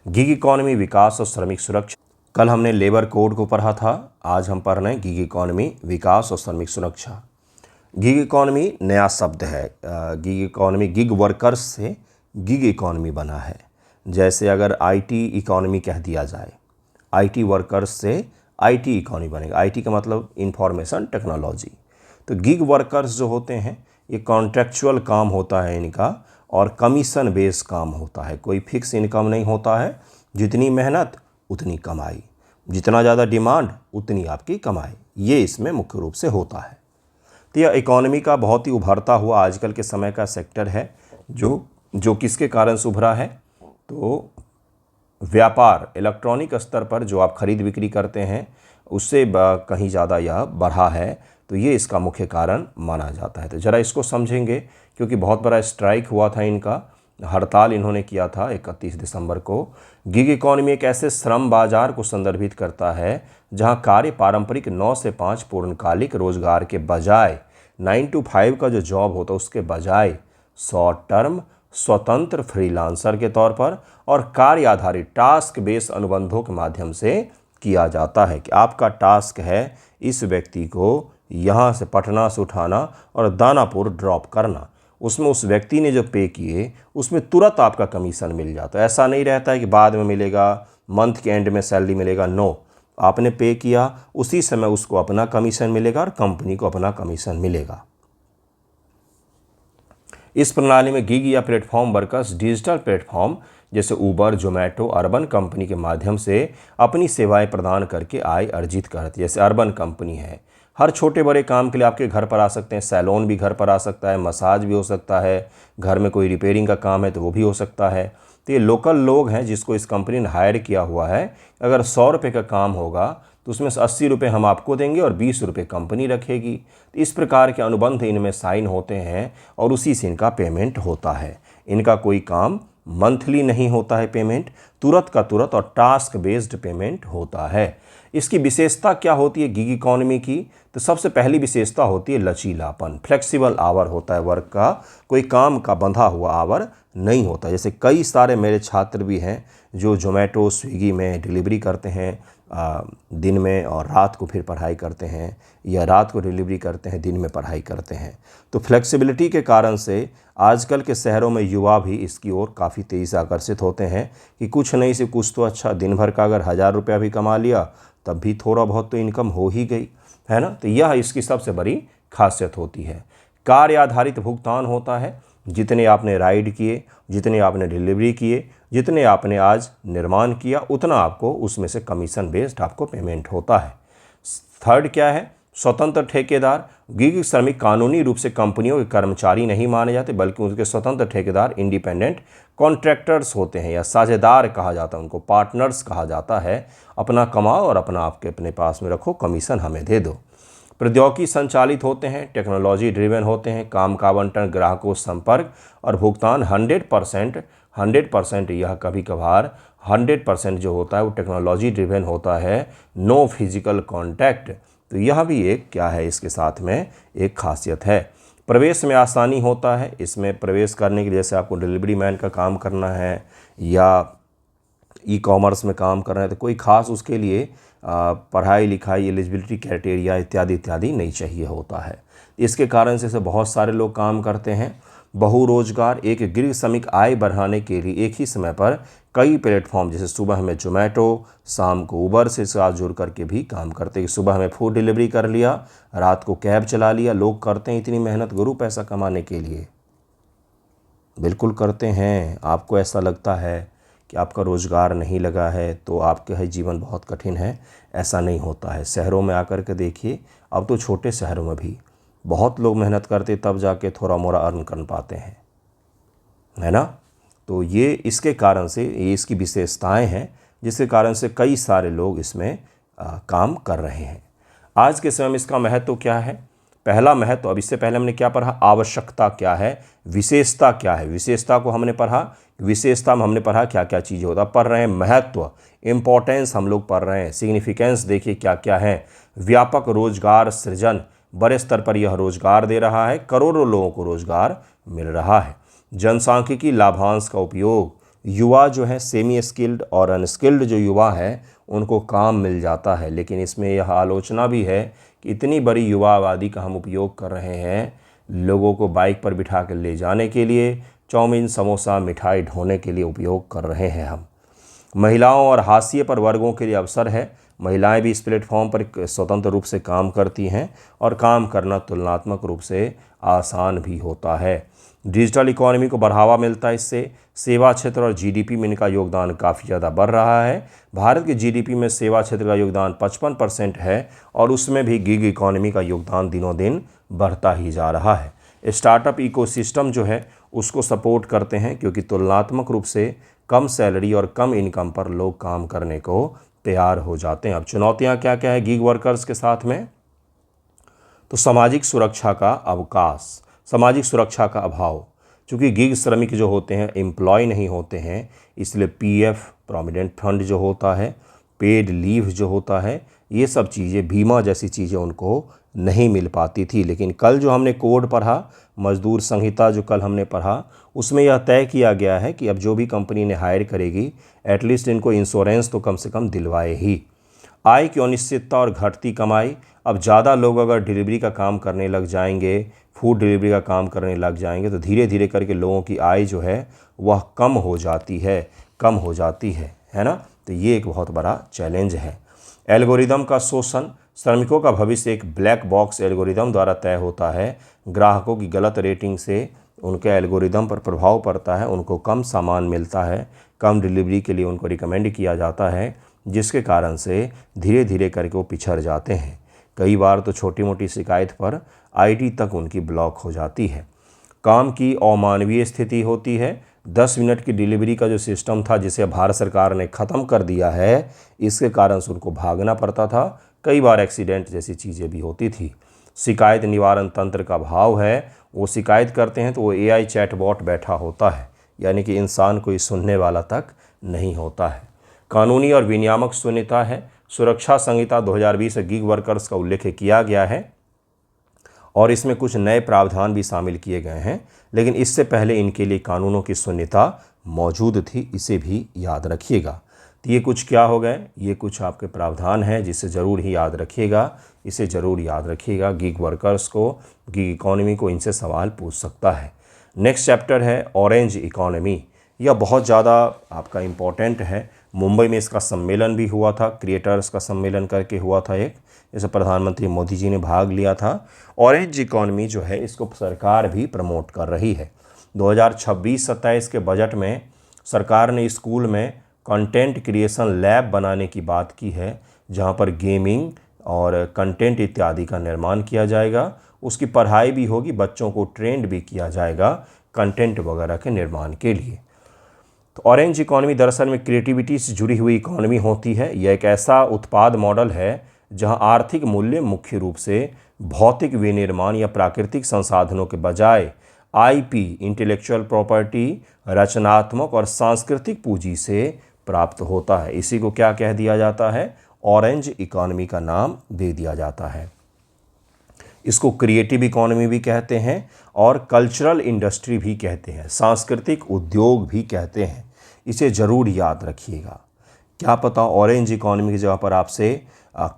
गिग इकॉनमी, विकास और श्रमिक सुरक्षा। कल हमने लेबर कोड को पढ़ा था, आज हम पढ़ रहे हैं गिग इकॉनमी, विकास और श्रमिक सुरक्षा। गिग इकॉनमी नया शब्द है। गिग इकॉनमी गिग वर्कर्स से गिग इकॉनमी बना है। जैसे अगर आईटी इकॉनमी कह दिया जाए, आईटी वर्कर्स से आईटी इकॉनमी बनेगा। आईटी का मतलब इंफॉर्मेशन टेक्नोलॉजी। तो गिग वर्कर्स जो होते हैं ये कॉन्ट्रेक्चुअल काम होता है इनका, और कमीशन बेस काम होता है। कोई फिक्स इनकम नहीं होता है, जितनी मेहनत उतनी कमाई, जितना ज़्यादा डिमांड उतनी आपकी कमाई, ये इसमें मुख्य रूप से होता है। तो यह इकॉनमी का बहुत ही उभरता हुआ आजकल के समय का सेक्टर है, जो किसके कारण से उभरा है, तो व्यापार, इलेक्ट्रॉनिक स्तर पर जो आप खरीद बिक्री करते हैं उससे कहीं ज़्यादा यह बढ़ा है, तो ये इसका मुख्य कारण माना जाता है। तो ज़रा इसको समझेंगे, क्योंकि बहुत बड़ा स्ट्राइक हुआ था इनका, हड़ताल इन्होंने किया था 31 दिसंबर को। गिग इकॉनमी एक ऐसे श्रम बाजार को संदर्भित करता है जहां कार्य पारंपरिक 9 से 5 पूर्णकालिक रोजगार के बजाय 9 to 5 का जो जॉब होता है उसके बजाय शॉर्ट टर्म स्वतंत्र फ्रीलांसर के तौर पर और कार्य आधारित टास्क बेस्ड अनुबंधों के माध्यम से किया जाता है कि आपका टास्क है इस व्यक्ति को यहाँ से पटना से उठाना और दानापुर ड्रॉप करना। उसमें उस व्यक्ति ने जो पे किए उसमें तुरंत आपका कमीशन मिल जाता है। ऐसा नहीं रहता है कि बाद में मिलेगा, मंथ के एंड में सैलरी मिलेगा। नो, आपने पे किया उसी समय उसको अपना कमीशन मिलेगा और कंपनी को अपना कमीशन मिलेगा। इस प्रणाली में गिग या प्लेटफॉर्म वर्कर्स डिजिटल प्लेटफॉर्म जैसे उबर, जोमेटो, अर्बन कंपनी के माध्यम से अपनी सेवाएं प्रदान करके आय अर्जित करती है। जैसे अर्बन कंपनी है, हर छोटे बड़े काम के लिए आपके घर पर आ सकते हैं। सैलून भी घर पर आ सकता है, मसाज भी हो सकता है, घर में कोई रिपेयरिंग का काम है तो वो भी हो सकता है। तो ये लोकल लोग हैं जिसको इस कंपनी ने हायर किया हुआ है। अगर 100 रुपये का काम होगा तो उसमें से 80 रुपये हम आपको देंगे और 20 रुपये कंपनी रखेगी। तो इस प्रकार के अनुबंध इनमें साइन होते हैं और उसी से इनका पेमेंट होता है। इनका कोई काम मंथली नहीं होता है, पेमेंट तुरंत का तुरंत और टास्क बेस्ड पेमेंट होता है। इसकी विशेषता क्या होती है गिग इकॉनमी की? तो सबसे पहली विशेषता होती है लचीलापन। फ्लेक्सिबल आवर होता है वर्क का, कोई काम का बंधा हुआ आवर नहीं होता। जैसे कई सारे मेरे छात्र भी हैं जो जोमेटो, स्विगी में डिलीवरी करते हैं दिन में और रात को फिर पढ़ाई करते हैं, या रात को डिलीवरी करते हैं, दिन में पढ़ाई करते हैं। तो फ्लेक्सिबिलिटी के कारण से आजकल के शहरों में युवा भी इसकी ओर काफ़ी तेज़ी से आकर्षित होते हैं कि कुछ नहीं से कुछ तो अच्छा, दिन भर का अगर 1000 रुपया भी कमा लिया तब भी थोड़ा बहुत तो इनकम हो ही गई, है ना। तो यह इसकी सबसे बड़ी खासियत होती है। कार्य आधारित भुगतान होता है, जितने आपने राइड किए, जितने आपने डिलीवरी किए, जितने आपने आज निर्माण किया, उतना आपको उसमें से कमीशन बेस्ड आपको पेमेंट होता है। थर्ड क्या है? स्वतंत्र ठेकेदार। गिग श्रमिक कानूनी रूप से कंपनियों के कर्मचारी नहीं माने जाते, बल्कि उनके स्वतंत्र ठेकेदार इंडिपेंडेंट कॉन्ट्रैक्टर्स होते हैं, या साझेदार कहा जाता है उनको, पार्टनर्स कहा जाता है। अपना कमाओ और अपना आपके अपने पास में रखो, कमीशन हमें दे दो। प्रौद्योगिकी संचालित होते हैं, टेक्नोलॉजी ड्रिवन होते हैं। काम का आवंटन, ग्राहकों संपर्क और भुगतान 100% यह कभी कभार 100% जो होता है वो टेक्नोलॉजी ड्रिवन होता है, नो फिजिकल कॉन्टैक्ट। तो यह भी एक क्या है, इसके साथ में एक खासियत है। प्रवेश में आसानी होता है। इसमें प्रवेश करने के लिए जैसे आपको डिलीवरी मैन का काम करना है या ई कॉमर्स में काम करना है, तो कोई ख़ास उसके लिए पढ़ाई लिखाई, एलिजिबिलिटी क्राइटेरिया इत्यादि इत्यादि नहीं चाहिए होता है। इसके कारण से बहुत सारे लोग काम करते हैं। बहुरोजगार, एक गिग श्रमिक आय बढ़ाने के लिए एक ही समय पर कई प्लेटफॉर्म, जैसे सुबह में जोमेटो, शाम को उबर से साथ जुड़ करके भी काम करते हैं। सुबह में फूड डिलीवरी कर लिया, रात को कैब चला लिया। लोग करते हैं इतनी मेहनत गुरु पैसा कमाने के लिए, बिल्कुल करते हैं। आपको ऐसा लगता है कि आपका रोज़गार नहीं लगा है तो आपका है जीवन बहुत कठिन है, ऐसा नहीं होता है। शहरों में आकर के देखिए, अब तो छोटे शहरों में भी बहुत लोग मेहनत करते तब जाके थोड़ा मोड़ा अर्न कर पाते हैं, है ना। तो ये इसके कारण से ये इसकी विशेषताएं हैं। जिसके कारण से कई सारे लोग इसमें काम कर रहे हैं। आज के समय में इसका महत्व क्या है? पहला महत्व, अब इससे पहले हमने क्या पढ़ा? आवश्यकता क्या है, विशेषता क्या है। विशेषता को हमने पढ़ा, विशेषता में हमने पढ़ा क्या क्या चीज़ होता, पढ़ रहे हैं महत्व, इम्पोर्टेंस हम लोग पढ़ रहे हैं, सिग्निफिकेंस देखिए क्या क्या है। व्यापक रोजगार सृजन, बड़े स्तर पर यह रोजगार दे रहा है, करोड़ों लोगों को रोजगार मिल रहा है। जनसांख्यिकी लाभांश का उपयोग, युवा जो है सेमी स्किल्ड और अनस्किल्ड जो युवा है उनको काम मिल जाता है, लेकिन इसमें यह आलोचना भी है कि इतनी बड़ी युवा आबादी का हम उपयोग कर रहे हैं लोगों को बाइक पर बिठा कर ले जाने के लिए, चाउमीन समोसा मिठाई ढोने के लिए उपयोग कर रहे हैं हम। महिलाओं और हाशिए पर वर्गों के लिए अवसर है, महिलाएं भी इस प्लेटफॉर्म पर स्वतंत्र रूप से काम करती हैं और काम करना तुलनात्मक रूप से आसान भी होता है। डिजिटल इकोनॉमी को बढ़ावा मिलता है इससे, सेवा क्षेत्र और जीडीपी में इनका योगदान काफ़ी ज़्यादा बढ़ रहा है। भारत के जीडीपी में सेवा क्षेत्र का योगदान 55% है और उसमें भी गिग इकोनॉमी का योगदान दिनों दिन बढ़ता ही जा रहा है। स्टार्टअप इकोसिस्टम जो है उसको सपोर्ट करते हैं क्योंकि तुलनात्मक रूप से कम सैलरी और कम इनकम पर लोग काम करने को तैयार हो जाते हैं। अब चुनौतियाँ क्या क्या है गिग वर्कर्स के साथ में? तो सामाजिक सुरक्षा का अवकाश, सामाजिक सुरक्षा का अभाव, चूँकि गिग श्रमिक जो होते हैं एम्प्लॉय नहीं होते हैं, इसलिए पीएफ प्रोविडेंट फंड जो होता है, पेड लीव जो होता है, ये सब चीज़ें, बीमा जैसी चीज़ें उनको नहीं मिल पाती थी। लेकिन कल जो हमने कोड पढ़ा, मजदूर संहिता जो कल हमने पढ़ा, उसमें यह तय किया गया है कि अब जो भी कंपनी ने हायर करेगी एटलीस्ट इनको इंश्योरेंस तो कम से कम दिलवाए ही। आय की अनिश्चितता और घटती कमाई, अब ज़्यादा लोग अगर डिलीवरी का काम करने लग जाएंगे, फूड डिलीवरी का काम करने लग जाएंगे तो धीरे धीरे करके लोगों की आय जो है वह कम हो जाती है ना। तो ये एक बहुत बड़ा चैलेंज है। एल्गोरिदम का शोषण, श्रमिकों का भविष्य एक ब्लैक बॉक्स एल्गोरिदम द्वारा तय होता है। ग्राहकों की गलत रेटिंग से उनके एल्गोरिदम पर प्रभाव पड़ता है, उनको कम सामान मिलता है, कम डिलीवरी के लिए उनको रिकमेंड किया जाता है, जिसके कारण से धीरे धीरे करके वो पिछड़ जाते हैं। कई बार तो छोटी मोटी शिकायत पर आईडी तक उनकी ब्लॉक हो जाती है। काम की अमानवीय स्थिति होती है। 10 मिनट की डिलीवरी का जो सिस्टम था जिसे भारत सरकार ने ख़त्म कर दिया है, इसके कारण से उनको भागना पड़ता था, कई बार एक्सीडेंट जैसी चीज़ें भी होती थी। शिकायत निवारण तंत्र का अभाव है, वो शिकायत करते हैं तो वो एआई चैटबॉट बैठा होता है, यानी कि इंसान कोई सुनने वाला तक नहीं होता है। कानूनी और विनियामक शून्यता है। सुरक्षा संहिता 2020 गिग वर्कर्स का उल्लेख किया गया है और इसमें कुछ नए प्रावधान भी शामिल किए गए हैं, लेकिन इससे पहले इनके लिए कानूनों की शून्यता मौजूद थी, इसे भी याद रखिएगा। तो ये कुछ क्या हो गए, ये कुछ आपके प्रावधान हैं जिसे ज़रूर ही याद रखिएगा, इसे ज़रूर याद रखिएगा। गिग वर्कर्स को, गिग इकोनॉमी को इनसे सवाल पूछ सकता है। नेक्स्ट चैप्टर है ऑरेंज इकोनॉमी। यह बहुत ज़्यादा आपका इम्पोर्टेंट है। मुंबई में इसका सम्मेलन भी हुआ था, क्रिएटर्स का सम्मेलन करके हुआ था एक, जैसे प्रधानमंत्री मोदी जी ने भाग लिया था। ऑरेंज इकोनॉमी जो है इसको सरकार भी प्रमोट कर रही है। 2026-27 के बजट में सरकार ने स्कूल में कंटेंट क्रिएशन लैब बनाने की बात की है, जहां पर गेमिंग और कंटेंट इत्यादि का निर्माण किया जाएगा। उसकी पढ़ाई भी होगी, बच्चों को ट्रेंड भी किया जाएगा कंटेंट वगैरह के निर्माण के लिए। तो ऑरेंज इकोनॉमी दरअसल में क्रिएटिविटी से जुड़ी हुई इकोनॉमी होती है। यह एक ऐसा उत्पाद मॉडल है जहां आर्थिक मूल्य मुख्य रूप से भौतिक विनिर्माण या प्राकृतिक संसाधनों के बजाय आईपी, इंटेलेक्चुअल प्रॉपर्टी, रचनात्मक और सांस्कृतिक पूंजी से प्राप्त होता है। इसी को क्या कह दिया जाता है? ऑरेंज इकोनॉमी का नाम दे दिया जाता है। इसको क्रिएटिव इकोनॉमी भी कहते हैं और कल्चरल इंडस्ट्री भी कहते हैं, सांस्कृतिक उद्योग भी कहते हैं। इसे ज़रूर याद रखिएगा। क्या पता ऑरेंज इकोनॉमी की जगह पर आपसे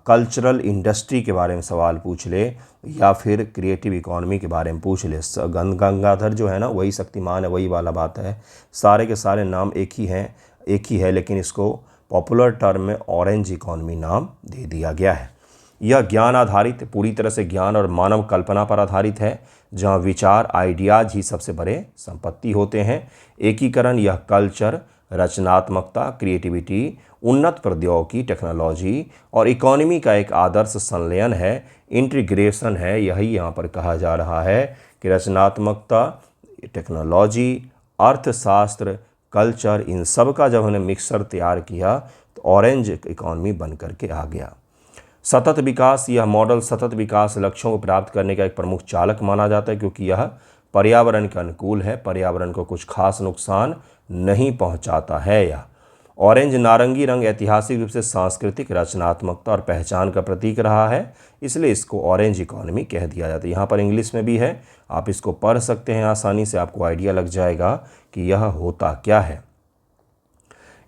कल्चरल इंडस्ट्री के बारे में सवाल पूछ ले या फिर क्रिएटिव इकोनॉमी के बारे में पूछ ले। गंगाधर जो है ना, वही शक्तिमान है, वही वाला बात है। सारे के सारे नाम एक ही है, लेकिन इसको पॉपुलर टर्म में ऑरेंज इकोनॉमी नाम दे दिया गया है। यह ज्ञान आधारित, पूरी तरह से ज्ञान और मानव कल्पना पर आधारित है, जहां विचार, आइडियाज ही सबसे बड़े संपत्ति होते हैं। एकीकरण, यह कल्चर, रचनात्मकता, क्रिएटिविटी, उन्नत प्रौद्योगिकी, टेक्नोलॉजी और इकोनॉमी का एक आदर्श संलयन है, इंटीग्रेशन है। यही यहाँ पर कहा जा रहा है कि रचनात्मकता, टेक्नोलॉजी, अर्थशास्त्र, कल्चर, इन सब का जब हमने मिक्सर तैयार किया तो ऑरेंज इकॉनमी बन करके आ गया। सतत विकास, यह मॉडल सतत विकास लक्ष्यों को प्राप्त करने का एक प्रमुख चालक माना जाता है, क्योंकि यह पर्यावरण के अनुकूल है, पर्यावरण को कुछ खास नुकसान नहीं पहुंचाता है। यह ऑरेंज नारंगी रंग ऐतिहासिक रूप से सांस्कृतिक रचनात्मकता और पहचान का प्रतीक रहा है, इसलिए इसको ऑरेंज इकॉनमी कह दिया जाता है। यहाँ पर इंग्लिश में भी है, आप इसको पढ़ सकते हैं आसानी से, आपको आइडिया लग जाएगा कि यह होता क्या है।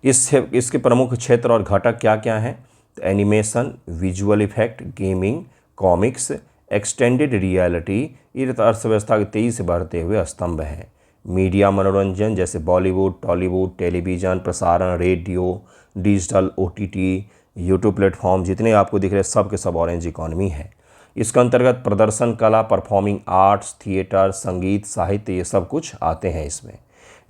इसके प्रमुख क्षेत्र और घटक क्या क्या हैं? तो animation, visual effect, gaming, comics, extended reality, ये अर्थव्यवस्था के तेजी से बढ़ते हुए स्तंभ हैं। मीडिया मनोरंजन जैसे बॉलीवुड, टॉलीवुड, टेलीविज़न, प्रसारण, radio, digital, OTT, YouTube platform जितने आपको दिख रहे सब के सब ऑरेंज इकॉनमी है। इसके अंतर्गत प्रदर्शन कला, परफॉर्मिंग आर्ट्स, थिएटर, संगीत, साहित्य, ये सब कुछ आते हैं इसमें।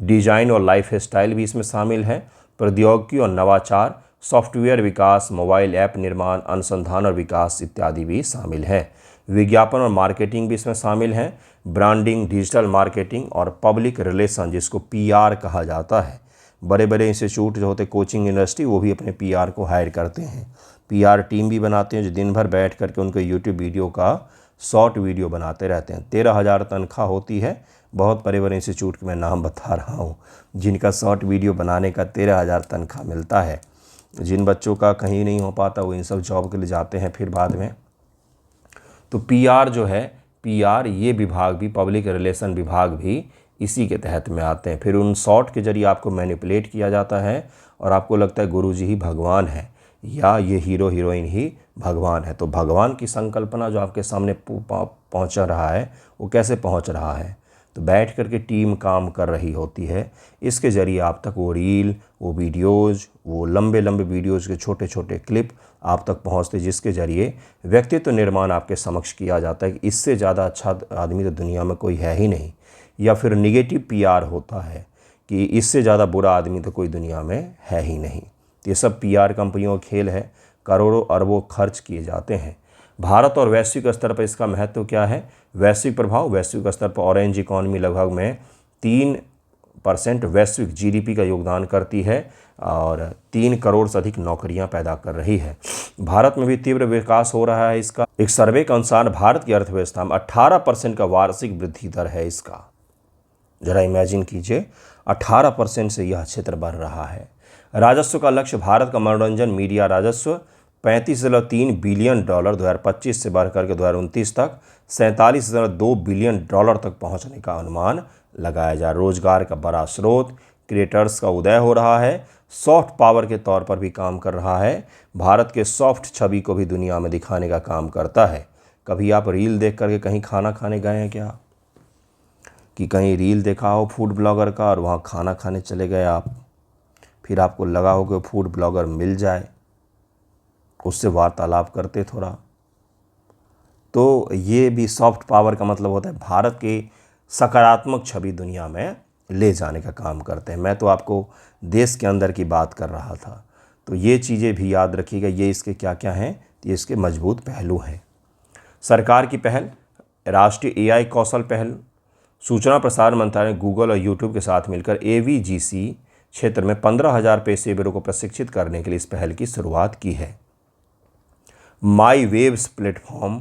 डिजाइन और लाइफ स्टाइल भी इसमें शामिल है। प्रौद्योगिकी और नवाचार, सॉफ्टवेयर विकास, मोबाइल ऐप निर्माण, अनुसंधान और विकास इत्यादि भी शामिल है। विज्ञापन और मार्केटिंग भी इसमें शामिल है। ब्रांडिंग, डिजिटल मार्केटिंग और पब्लिक रिलेशन जिसको PR कहा जाता है। बड़े बड़े इंस्टीट्यूट जो होते, कोचिंग इंडस्ट्री, वो भी अपने PR को हायर करते हैं। PR टीम भी बनाते हैं जो दिन भर बैठ करके उनको यूट्यूब वीडियो का शॉर्ट वीडियो बनाते रहते हैं। 13,000 तनख्वाह होती है। बहुत बड़े बड़े इंस्टीट्यूट के मैं नाम बता रहा हूँ जिनका शॉर्ट वीडियो बनाने का 13,000 तनख्वाह मिलता है। जिन बच्चों का कहीं नहीं हो पाता वो इन सब जॉब के लिए जाते हैं फिर बाद में। तो PR जो है, PR ये विभाग भी, पब्लिक रिलेशन विभाग भी इसी के तहत में आते हैं। फिर उन शॉर्ट के जरिए आपको मैनिपुलेट किया जाता है और आपको लगता है गुरुजी ही भगवान है या ये हीरो हीरोइन ही भगवान है। तो भगवान की संकल्पना जो आपके सामने पहुंच रहा है वो कैसे पहुंच रहा है? तो बैठ करके टीम काम कर रही होती है। इसके ज़रिए आप तक वो रील, वो वीडियोज़, वो लंबे लंबे वीडियोज़ के छोटे छोटे क्लिप आप तक पहुंचते, जिसके ज़रिए व्यक्तित्व निर्माण आपके समक्ष किया जाता है कि इससे ज़्यादा अच्छा आदमी तो दुनिया में कोई है ही नहीं। या फिर निगेटिव PR होता है कि इससे ज़्यादा बुरा आदमी तो कोई दुनिया में है ही नहीं। ये सब PR कंपनियों का खेल है। करोड़ों अरबों खर्च किए जाते हैं। भारत और वैश्विक स्तर पर इसका महत्व क्या है? वैश्विक प्रभाव, वैश्विक स्तर पर ऑरेंज इकॉनमी लगभग में 3% वैश्विक GDP का योगदान करती है और 3 करोड़ से अधिक नौकरियां पैदा कर रही है। भारत में भी तीव्र विकास हो रहा है इसका। एक सर्वे के अनुसार भारत की अर्थव्यवस्था में 18% का वार्षिक वृद्धि दर है इसका। जरा इमेजिन कीजिए, 18% से यह क्षेत्र बढ़ रहा है। राजस्व का लक्ष्य, भारत का मनोरंजन मीडिया राजस्व $35.3 बिलियन 2025 से बढ़ करके 2029 तक $47.2 बिलियन तक पहुंचने का अनुमान लगाया जा। रोजगार का बड़ा स्रोत, क्रिएटर्स का उदय हो रहा है, सॉफ्ट पावर के तौर पर भी काम कर रहा है। भारत के सॉफ्ट छवि को भी दुनिया में दिखाने का काम करता है। कभी आप रील देख करके कहीं खाना खाने गए हैं क्या? कि कहीं रील देखा हो फूड ब्लॉगर का और वहाँ खाना खाने चले गए आप, फिर आपको लगा हो कि फूड ब्लॉगर मिल जाए, उससे वार्तालाप करते थोड़ा। तो ये भी सॉफ्ट पावर का मतलब होता है भारत की सकारात्मक छवि दुनिया में ले जाने का काम करते हैं। मैं तो आपको देश के अंदर की बात कर रहा था। तो ये चीज़ें भी याद रखिएगा, ये इसके क्या क्या हैं, ये इसके मजबूत पहलू हैं। सरकार की पहल, राष्ट्रीय AI कौशल पहल, सूचना प्रसारण मंत्रालय गूगल और यूट्यूब के साथ मिलकर AVGC क्षेत्र में 15,000 पेशेवरों को प्रशिक्षित करने के लिए इस पहल की शुरुआत की है। माई वेव्स प्लेटफॉर्म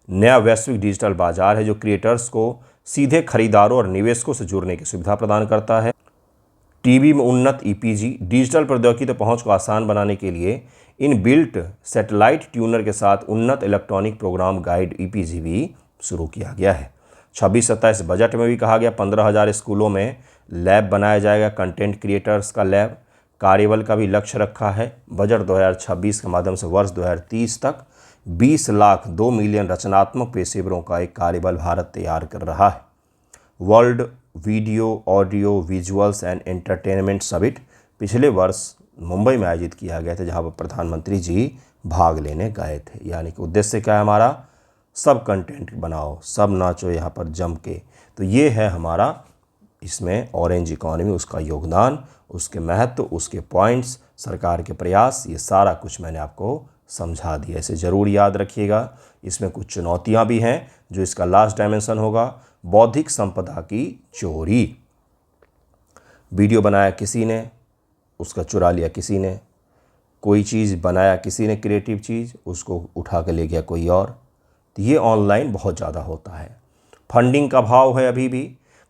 नया वैश्विक डिजिटल बाजार है जो क्रिएटर्स को सीधे खरीदारों और निवेशकों से जुड़ने की सुविधा प्रदान करता है। टीवी में उन्नत EPG, डिजिटल प्रौद्योगिकी तक पहुंच को आसान बनाने के लिए इन बिल्ट सैटेलाइट ट्यूनर के साथ उन्नत इलेक्ट्रॉनिक प्रोग्राम गाइड EPG भी शुरू किया गया है। 26-27 बजट में भी कहा गया 15,000 स्कूलों में लैब बनाया जाएगा, कंटेंट क्रिएटर्स का लैब। कार्यबल का भी लक्ष्य रखा है। बजट 2026 के माध्यम से वर्ष 2030 तक 20 लाख 2 मिलियन रचनात्मक पेशेवरों का एक कार्यबल भारत तैयार कर रहा है। World video, audio, visuals and entertainment summit पिछले वर्ष मुंबई में आयोजित किया गया था, जहां पर प्रधानमंत्री जी भाग लेने गए थे। यानी कि उद्देश्य क्या है हमारा? सब कंटेंट बनाओ, सब नाचो यहाँ पर जम के। तो ये है हमारा इसमें ऑरेंज इकॉनमी, उसका योगदान, उसके महत्व, उसके पॉइंट्स, सरकार के प्रयास, ये सारा कुछ मैंने आपको समझा दिया। इसे ज़रूर याद रखिएगा। इसमें कुछ चुनौतियाँ भी हैं जो इसका लास्ट डायमेंशन होगा, बौद्धिक संपदा की चोरी। वीडियो बनाया किसी ने, उसका चुरा लिया किसी ने, कोई चीज़ बनाया किसी ने क्रिएटिव चीज़, उसको उठा के ले गया कोई और। तो ये ऑनलाइन बहुत ज़्यादा होता है। फंडिंग का अभाव है अभी भी,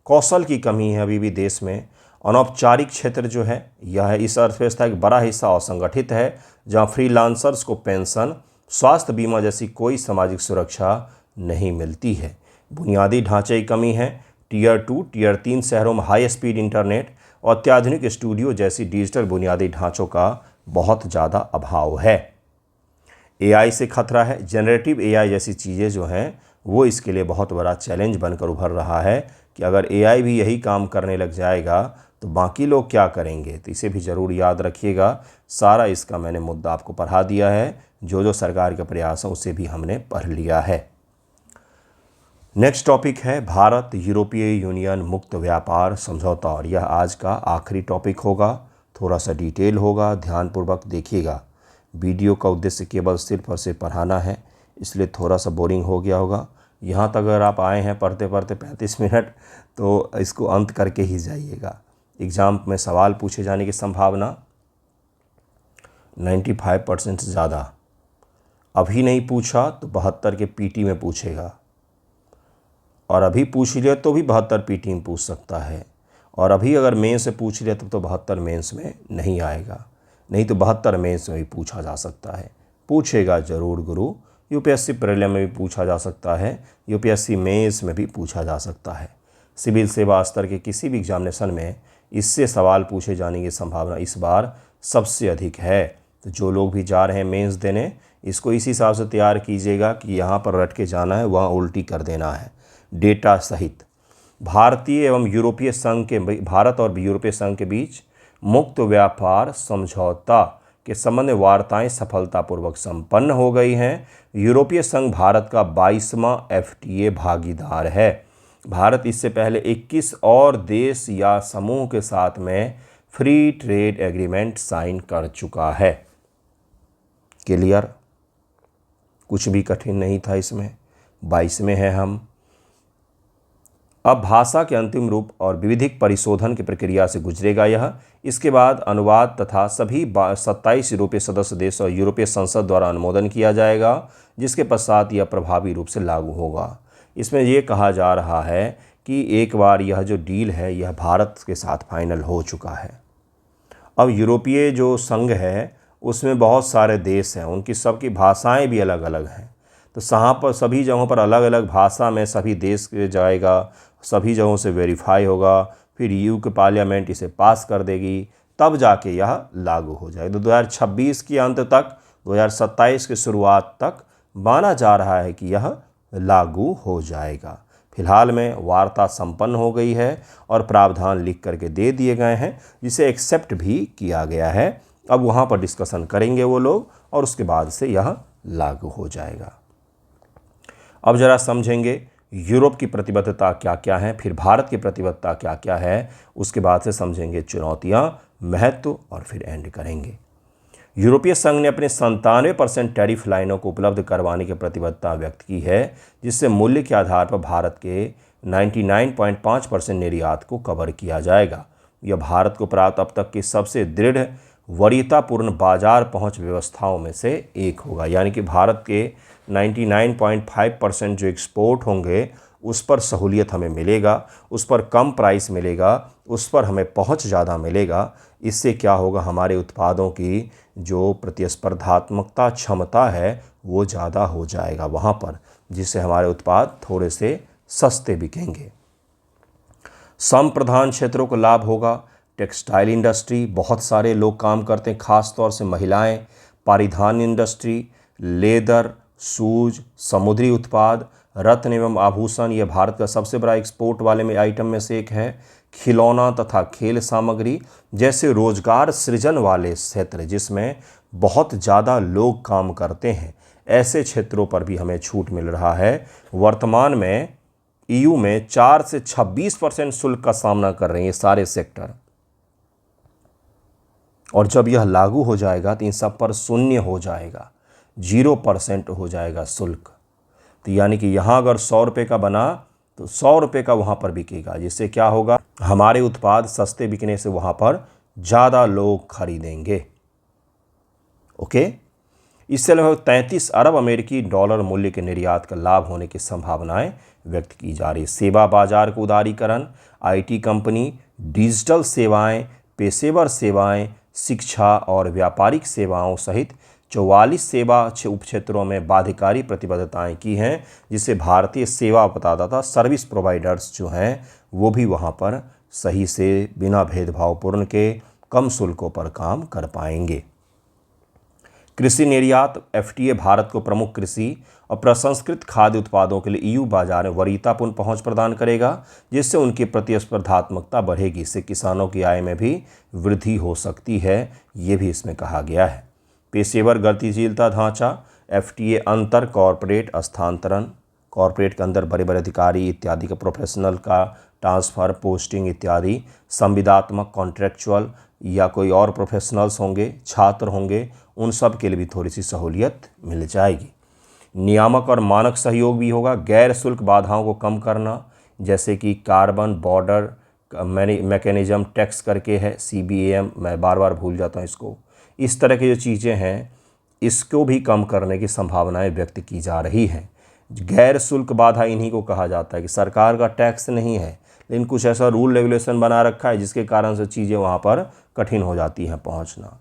कौशल की कमी है अभी भी देश में। अनौपचारिक क्षेत्र जो है यह इस अर्थव्यवस्था का एक बड़ा हिस्सा असंगठित है, जहाँ फ्रीलांसर्स को पेंशन, स्वास्थ्य बीमा जैसी कोई सामाजिक सुरक्षा नहीं मिलती है। बुनियादी ढांचे की कमी है। टियर 2, टियर 3 शहरों में हाई स्पीड इंटरनेट और अत्याधुनिक स्टूडियो जैसी डिजिटल बुनियादी ढांचों का बहुत ज़्यादा अभाव है। एआई से खतरा है। जनरेटिव एआई जैसी चीज़ें जो हैं वो इसके लिए बहुत बड़ा चैलेंज बनकर उभर रहा है कि अगर एआई भी यही काम करने लग जाएगा तो बाकी लोग क्या करेंगे। तो इसे भी ज़रूर याद रखिएगा। सारा इसका मैंने मुद्दा आपको पढ़ा दिया है, जो सरकार के प्रयास हैं उसे भी हमने पढ़ लिया है। नेक्स्ट टॉपिक है भारत यूरोपीय यूनियन मुक्त व्यापार समझौता, और यह आज का आखिरी टॉपिक होगा। थोड़ा सा डिटेल होगा, ध्यानपूर्वक देखिएगा। वीडियो का उद्देश्य केवल सिर्फ और सिर्फ पढ़ाना है, इसलिए थोड़ा सा बोरिंग हो गया होगा। यहाँ तक अगर आप आए हैं पढ़ते पढ़ते 35 मिनट, तो इसको अंत करके ही जाइएगा। एग्ज़ाम में सवाल पूछे जाने की संभावना 95% से ज़्यादा। अभी नहीं पूछा तो 72 के पीटी में पूछेगा, और अभी पूछ लिया तो भी 72 पीटी में पूछ सकता है, और अभी अगर मेंस से पूछ लिया तब तो 72 मेंस में नहीं आएगा, नहीं तो 72 मेंस में भी पूछा जा सकता है। पूछेगा ज़रूर गुरु। यूपीएससी प्रीलिम में भी पूछा जा सकता है, यूपीएससी मेंस में भी पूछा जा सकता है। सिविल सेवा स्तर के किसी भी एग्जामिनेशन में इससे सवाल पूछे जाने की संभावना इस बार सबसे अधिक है। तो जो लोग भी जा रहे हैं मेंस देने, इसको इसी हिसाब से तैयार कीजिएगा कि यहाँ पर रट के जाना है, वहाँ उल्टी कर देना है डेटा सहित। भारतीय एवं यूरोपीय संघ के भारत और यूरोपीय संघ के बीच मुक्त व्यापार समझौता के संबंध में वार्ताएं सफलतापूर्वक संपन्न हो गई हैं। यूरोपीय संघ भारत का 22वां एफटीए भागीदार है। भारत इससे पहले 21 और देश या समूह के साथ में फ्री ट्रेड एग्रीमेंट साइन कर चुका है। क्लियर? कुछ भी कठिन नहीं था इसमें। 22 में है हम। अब भाषा के अंतिम रूप और विविधिक परिशोधन की प्रक्रिया से गुजरेगा यह। इसके बाद अनुवाद तथा सभी 27 यूरोपीय सदस्य देश और यूरोपीय संसद द्वारा अनुमोदन किया जाएगा, जिसके पश्चात यह प्रभावी रूप से लागू होगा। इसमें यह कहा जा रहा है कि एक बार यह जो डील है यह भारत के साथ फाइनल हो चुका है। अब यूरोपीय जो संघ है उसमें बहुत सारे देश हैं, उनकी सबकी भाषाएं भी अलग अलग हैं। तो यहाँ पर सभी जगहों पर अलग अलग भाषा में सभी देश जाएगा, सभी जगहों से वेरीफाई होगा, फिर ईयू के पार्लियामेंट इसे पास कर देगी, तब जाके यह लागू हो जाएगा। तो 2026 के अंत तक, 2027 की शुरुआत तक माना जा रहा है कि यह लागू हो जाएगा। फिलहाल में वार्ता संपन्न हो गई है और प्रावधान लिख करके दे दिए गए हैं, जिसे एक्सेप्ट भी किया गया है। अब वहाँ पर डिस्कशन करेंगे वो लोग और उसके बाद से यह लागू हो जाएगा। अब जरा समझेंगे यूरोप की प्रतिबद्धता क्या क्या है, फिर भारत की प्रतिबद्धता क्या क्या है, उसके बाद से समझेंगे चुनौतियाँ, महत्व और फिर एंड करेंगे। यूरोपीय संघ ने अपने 97% टैरिफ लाइनों को उपलब्ध करवाने की प्रतिबद्धता व्यक्त की है, जिससे मूल्य के आधार पर भारत के 99.5% निर्यात को कवर किया जाएगा। यह भारत को प्राप्त अब तक की सबसे दृढ़ वरीयतापूर्ण बाजार पहुंच व्यवस्थाओं में से एक होगा। यानी कि भारत के 99.5% जो एक्सपोर्ट होंगे उस पर सहूलियत हमें मिलेगा, उस पर कम प्राइस मिलेगा, उस पर हमें पहुंच ज़्यादा मिलेगा। इससे क्या होगा, हमारे उत्पादों की जो प्रतिस्पर्धात्मकता क्षमता है वो ज़्यादा हो जाएगा वहाँ पर, जिससे हमारे उत्पाद थोड़े से सस्ते बिकेंगे। श्रम प्रधान क्षेत्रों को लाभ होगा। टेक्सटाइल इंडस्ट्री, बहुत सारे लोग काम करते हैं, खास तौर से महिलाएं। परिधान इंडस्ट्री, लेदर, शूज, समुद्री उत्पाद, रत्न एवं आभूषण, यह भारत का सबसे बड़ा एक्सपोर्ट वाले में आइटम में से एक है। खिलौना तथा खेल सामग्री जैसे रोजगार सृजन वाले क्षेत्र जिसमें बहुत ज़्यादा लोग काम करते हैं, ऐसे क्षेत्रों पर भी हमें छूट मिल रहा है। वर्तमान में ईयू में 4 से 26% शुल्क का सामना कर रहे हैं ये सारे सेक्टर, और जब यह लागू हो जाएगा तो इन सब पर शून्य हो जाएगा, 0% हो जाएगा शुल्क। तो यानी कि यहाँ अगर 100 रुपये का बना तो 100 रुपये का वहाँ पर बिकेगा, जिससे क्या होगा, हमारे उत्पाद सस्ते बिकने से वहाँ पर ज़्यादा लोग खरीदेंगे। ओके। इससे लगभग 33 अरब अमेरिकी डॉलर मूल्य के निर्यात का लाभ होने की संभावनाएं व्यक्त की जा रही है। सेवा बाजार का उदारीकरण, आईटी कंपनी, डिजिटल सेवाएं, पेशेवर सेवाएं, शिक्षा और व्यापारिक सेवाओं सहित 44 सेवा उपक्षेत्रों में बाध्यकारी प्रतिबद्धताएं की हैं, जिससे भारतीय सेवा प्रदाता सर्विस प्रोवाइडर्स जो हैं वो भी वहाँ पर सही से बिना भेदभावपूर्ण के कम शुल्कों पर काम कर पाएंगे। कृषि निर्यात, एफटीए भारत को प्रमुख कृषि और प्रसंस्कृत खाद्य उत्पादों के लिए ईयू बाजार में वरीयतापूर्ण पहुंच प्रदान करेगा, जिससे उनकी प्रतिस्पर्धात्मकता बढ़ेगी। इससे किसानों की आय में भी वृद्धि हो सकती है, ये भी इसमें कहा गया है। पेशेवर गतिशीलता ढांचा, एफटीए अंतर कॉरपोरेट स्थानांतरण, कॉरपोरेट के अंदर बड़े बड़े अधिकारी इत्यादि का प्रोफेशनल का ट्रांसफ़र, पोस्टिंग इत्यादि, संविदात्मक कॉन्ट्रेक्चुअल या कोई और प्रोफेशनल्स होंगे, छात्र होंगे, उन सब के लिए भी थोड़ी सी सहूलियत मिल जाएगी। नियामक और मानक सहयोग भी होगा। गैर शुल्क बाधाओं को कम करना, जैसे कि कार्बन बॉर्डर मैकेनिज्म टैक्स करके है, CBAM, मैं बार बार भूल जाता हूँ इसको। इस तरह की जो चीज़ें हैं इसको भी कम करने की संभावनाएं व्यक्त की जा रही हैं। गैर शुल्क बाधा इन्हीं को कहा जाता है कि सरकार का टैक्स नहीं है, लेकिन कुछ ऐसा रूल रेगुलेशन बना रखा है जिसके कारण से चीज़ें वहाँ पर कठिन हो जाती हैं पहुँचना।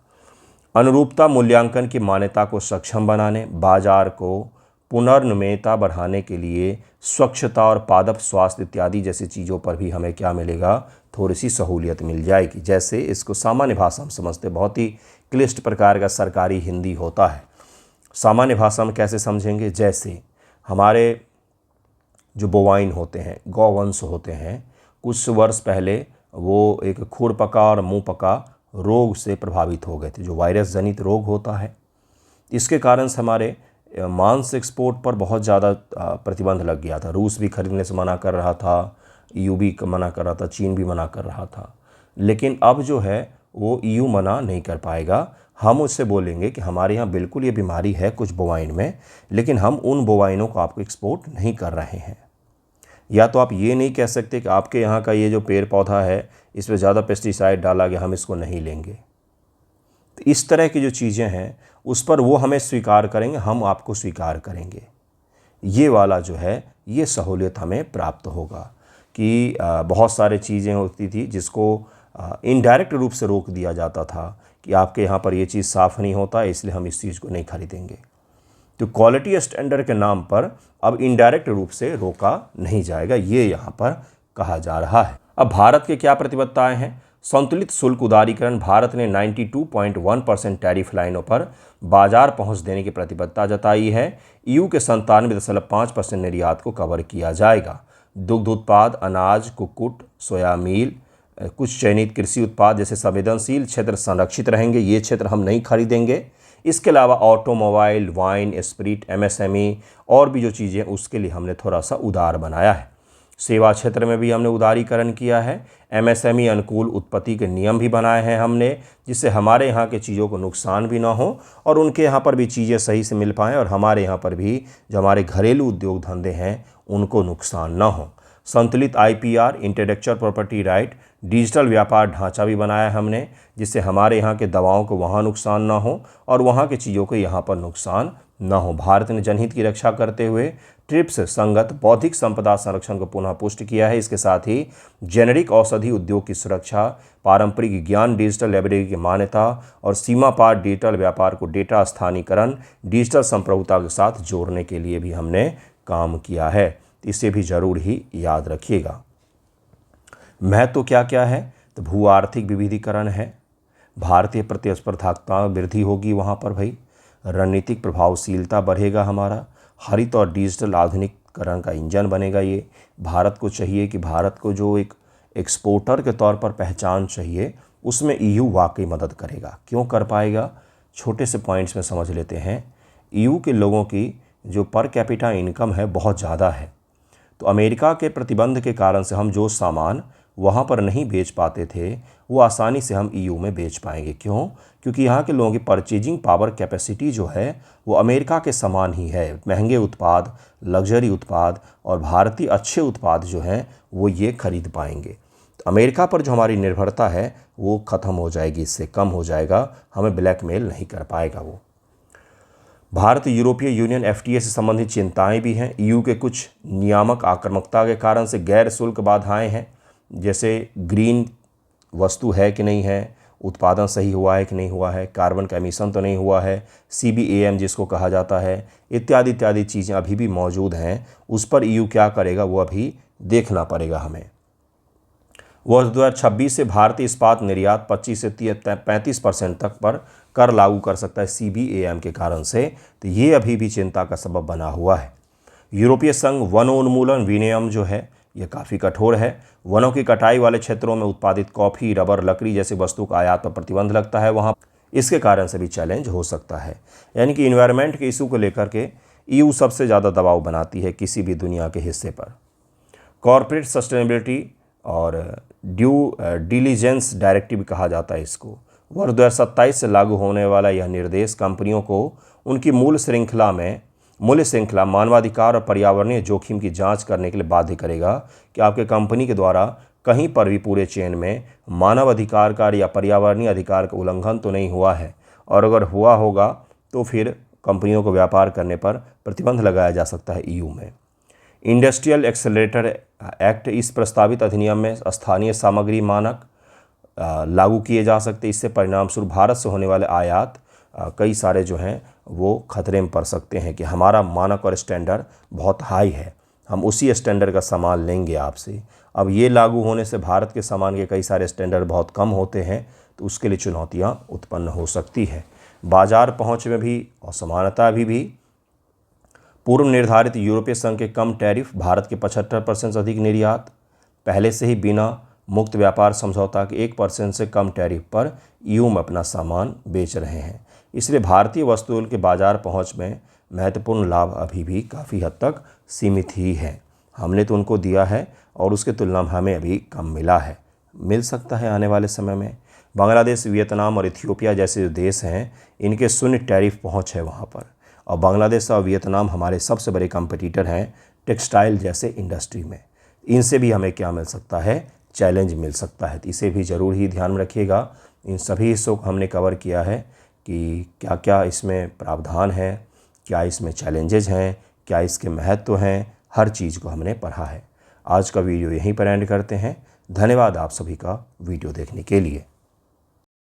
अनुरूपता मूल्यांकन की मान्यता को सक्षम बनाने, बाजार को पुनर्नियमितता बढ़ाने के लिए स्वच्छता और पादप स्वास्थ्य इत्यादि जैसी चीज़ों पर भी हमें क्या मिलेगा, थोड़ी सी सहूलियत मिल जाएगी। जैसे इसको सामान्य भाषा में समझते, बहुत ही क्लिष्ट प्रकार का सरकारी हिंदी होता है। सामान्य भाषा में कैसे समझेंगे, जैसे हमारे जो बोवाइन होते हैं, गौवंश होते हैं, कुछ वर्ष पहले वो एक खुरपका और मुंहपका रोग से प्रभावित हो गए थे, जो वायरस जनित रोग होता है। इसके कारण से हमारे मांस एक्सपोर्ट पर बहुत ज़्यादा प्रतिबंध लग गया था। रूस भी खरीदने से मना कर रहा था, EU भी मना कर रहा था, चीन भी मना कर रहा था। लेकिन अब जो है वो EU मना नहीं कर पाएगा। हम उससे बोलेंगे कि हमारे यहाँ बिल्कुल ये बीमारी है कुछ बोवाइन में, लेकिन हम उन बोवाइनों को आपको एक्सपोर्ट नहीं कर रहे हैं। या तो आप ये नहीं कह सकते कि आपके यहाँ का ये जो पेड़ पौधा है इसमें ज़्यादा पेस्टिसाइड डाला गया, हम इसको नहीं लेंगे। तो इस तरह की जो चीज़ें हैं उस पर वो हमें स्वीकार करेंगे, हम आपको स्वीकार करेंगे। ये वाला जो है ये सहूलियत हमें प्राप्त होगा कि बहुत सारी चीज़ें होती थी जिसको इनडायरेक्ट रूप से रोक दिया जाता था कि आपके यहाँ पर ये चीज़ साफ़ नहीं होता है, इसलिए हम इस चीज़ को नहीं खरीदेंगे। तो क्वालिटी स्टैंडर्ड के नाम पर अब इनडायरेक्ट रूप से रोका नहीं जाएगा, ये यहाँ पर कहा जा रहा है। अब भारत के क्या प्रतिबद्धताएं हैं। संतुलित शुल्क उदारीकरण, भारत ने 92.1% टैरिफ लाइनों पर बाजार पहुंच देने की प्रतिबद्धता जताई है। EU के 97.5% निर्यात को कवर किया जाएगा। दुग्ध उत्पाद, अनाज, कुक्कुट, सोया मील, कुछ चयनित कृषि उत्पाद जैसे संवेदनशील क्षेत्र संरक्षित रहेंगे, ये क्षेत्र हम नहीं खरीदेंगे। इसके अलावा ऑटोमोबाइल, वाइन, स्पिरिट, MSME और भी जो चीज़ें उसके लिए हमने थोड़ा सा उदार बनाया है। सेवा क्षेत्र में भी हमने उदारीकरण किया है। MSME अनुकूल उत्पत्ति के नियम भी बनाए हैं हमने, जिससे हमारे यहाँ के चीज़ों को नुकसान भी ना हो और उनके यहाँ पर भी चीज़ें सही से मिल पाएँ और हमारे यहाँ पर भी जो हमारे घरेलू उद्योग धंधे हैं उनको नुकसान ना हो। संतुलित IPR, intellectual property right, digital व्यापार ढांचा भी बनाया हमने, जिससे हमारे यहाँ के दवाओं को वहाँ नुकसान ना हो और वहाँ की चीज़ों को यहाँ पर नुकसान ना हो। भारत ने जनहित की रक्षा करते हुए ट्रिप्स संगत बौद्धिक संपदा संरक्षण को पुनः पुष्ट किया है। इसके साथ ही जेनेरिक औषधि उद्योग की सुरक्षा, पारंपरिक ज्ञान डिजिटल लाइब्रेरी की मान्यता और सीमा पार डिजिटल व्यापार को डेटा स्थानीकरण, डिजिटल संप्रभुता के साथ जोड़ने के लिए भी हमने काम किया है। इसे भी जरूर ही याद रखिएगा। महत्व क्या क्या है, तो भू आर्थिक विविधीकरण है, भारतीय प्रतिस्पर्धात्मकता वृद्धि होगी वहाँ पर भाई, रणनीतिक प्रभावशीलता बढ़ेगा हमारा, हरित और डिजिटल आधुनिकीकरण का इंजन बनेगा ये। भारत को चाहिए कि भारत को जो एक एक्सपोर्टर के तौर पर पहचान चाहिए, उसमें EU वाकई मदद करेगा। क्यों कर पाएगा, छोटे से पॉइंट्स में समझ लेते हैं। EU के लोगों की जो पर कैपिटा इनकम है बहुत ज़्यादा है, तो अमेरिका के प्रतिबंध के कारण से हम जो सामान वहाँ पर नहीं बेच पाते थे वो आसानी से हम EU में बेच पाएंगे। क्यों, क्योंकि यहाँ के लोगों की परचेजिंग पावर कैपेसिटी जो है वो अमेरिका के समान ही है। महंगे उत्पाद, लग्जरी उत्पाद और भारतीय अच्छे उत्पाद जो हैं वो ये खरीद पाएंगे। तो अमेरिका पर जो हमारी निर्भरता है वो ख़त्म हो जाएगी, इससे कम हो जाएगा, हमें ब्लैकमेल नहीं कर पाएगा वो। भारत यूरोपीय यूनियन एफटीए से संबंधित चिंताएं भी हैं। ईयू के कुछ नियामक आक्रामकता के कारण से गैर शुल्क बाधाएं हैं, जैसे ग्रीन वस्तु है कि नहीं है, उत्पादन सही हुआ है कि नहीं हुआ है, कार्बन का एमिशन तो नहीं हुआ है, CBAM जिसको कहा जाता है, इत्यादि इत्यादि चीज़ें अभी भी मौजूद हैं। उस पर ईयू क्या करेगा वो अभी देखना पड़ेगा हमें। वर्ष 2026 से भारतीय इस्पात निर्यात 25 से 35% तक पर कर लागू कर सकता है CBAM के कारण से, तो ये अभी भी चिंता का सबब बना हुआ है। यूरोपीय संघ वनोन्मूलन विनियम जो है ये काफ़ी कठोर है। वनों की कटाई वाले क्षेत्रों में उत्पादित कॉफ़ी, रबर, लकड़ी जैसी वस्तु का आयात पर प्रतिबंध लगता है वहाँ, इसके कारण से भी चैलेंज हो सकता है। यानी कि इन्वायरमेंट के इशू को लेकर के ईयू सबसे ज़्यादा दबाव बनाती है किसी भी दुनिया के हिस्से पर। कॉरपोरेट सस्टेनेबिलिटी और ड्यू डिलीजेंस डायरेक्टिव कहा जाता है इसको। वर्ष 2027 से लागू होने वाला यह निर्देश कंपनियों को उनकी मूल्य श्रृंखला, मानवाधिकार और पर्यावरणीय जोखिम की जांच करने के लिए बाध्य करेगा कि आपके कंपनी के द्वारा कहीं पर भी पूरे चेन में मानव अधिकार का या पर्यावरणीय अधिकार का उल्लंघन तो नहीं हुआ है, और अगर हुआ होगा तो फिर कंपनियों को व्यापार करने पर प्रतिबंध लगाया जा सकता है ईयू में। इंडस्ट्रियल एक्सेलरेटर एक्ट, इस प्रस्तावित अधिनियम में स्थानीय सामग्री मानक लागू किए जा सकते। इससे परिणाम स्वरूप भारत से होने वाले आयात कई सारे जो हैं वो खतरे में पड़ सकते हैं कि हमारा मानक और स्टैंडर्ड बहुत हाई है, हम उसी स्टैंडर्ड का सामान लेंगे आपसे। अब ये लागू होने से भारत के सामान के कई सारे स्टैंडर्ड बहुत कम होते हैं, तो उसके लिए चुनौतियाँ उत्पन्न हो सकती है। बाजार पहुँच में भी असमानता भी पूर्व निर्धारित यूरोपीय संघ के कम टैरिफ, भारत के 75% से अधिक निर्यात, पहले से ही बिना मुक्त व्यापार समझौता के 1% से कम टैरिफ पर ईयू में अपना सामान बेच रहे हैं। इसलिए भारतीय वस्तुओं के बाजार पहुंच में महत्वपूर्ण लाभ अभी भी काफ़ी हद तक सीमित ही है। हमने तो उनको दिया है और उसके तुलना में हमें अभी कम मिला है, मिल सकता है आने वाले समय में। बांग्लादेश, वियतनाम और इथियोपिया जैसे जो देश हैं इनके शून्य टैरिफ पहुँच है वहाँ पर, और बांग्लादेश और वियतनाम हमारे सबसे बड़े कंपटीटर हैं टेक्सटाइल जैसे इंडस्ट्री में। इनसे भी हमें क्या मिल सकता है, चैलेंज मिल सकता है, तो इसे भी ज़रूर ही ध्यान में रखिएगा। इन सभी हिस्सों को हमने कवर किया है कि क्या क्या इसमें प्रावधान है, क्या इसमें चैलेंजेज हैं, क्या इसके महत्व हैं, हर चीज़ को हमने पढ़ा है। आज का वीडियो यहीं पर एंड करते हैं। धन्यवाद आप सभी का वीडियो देखने के लिए।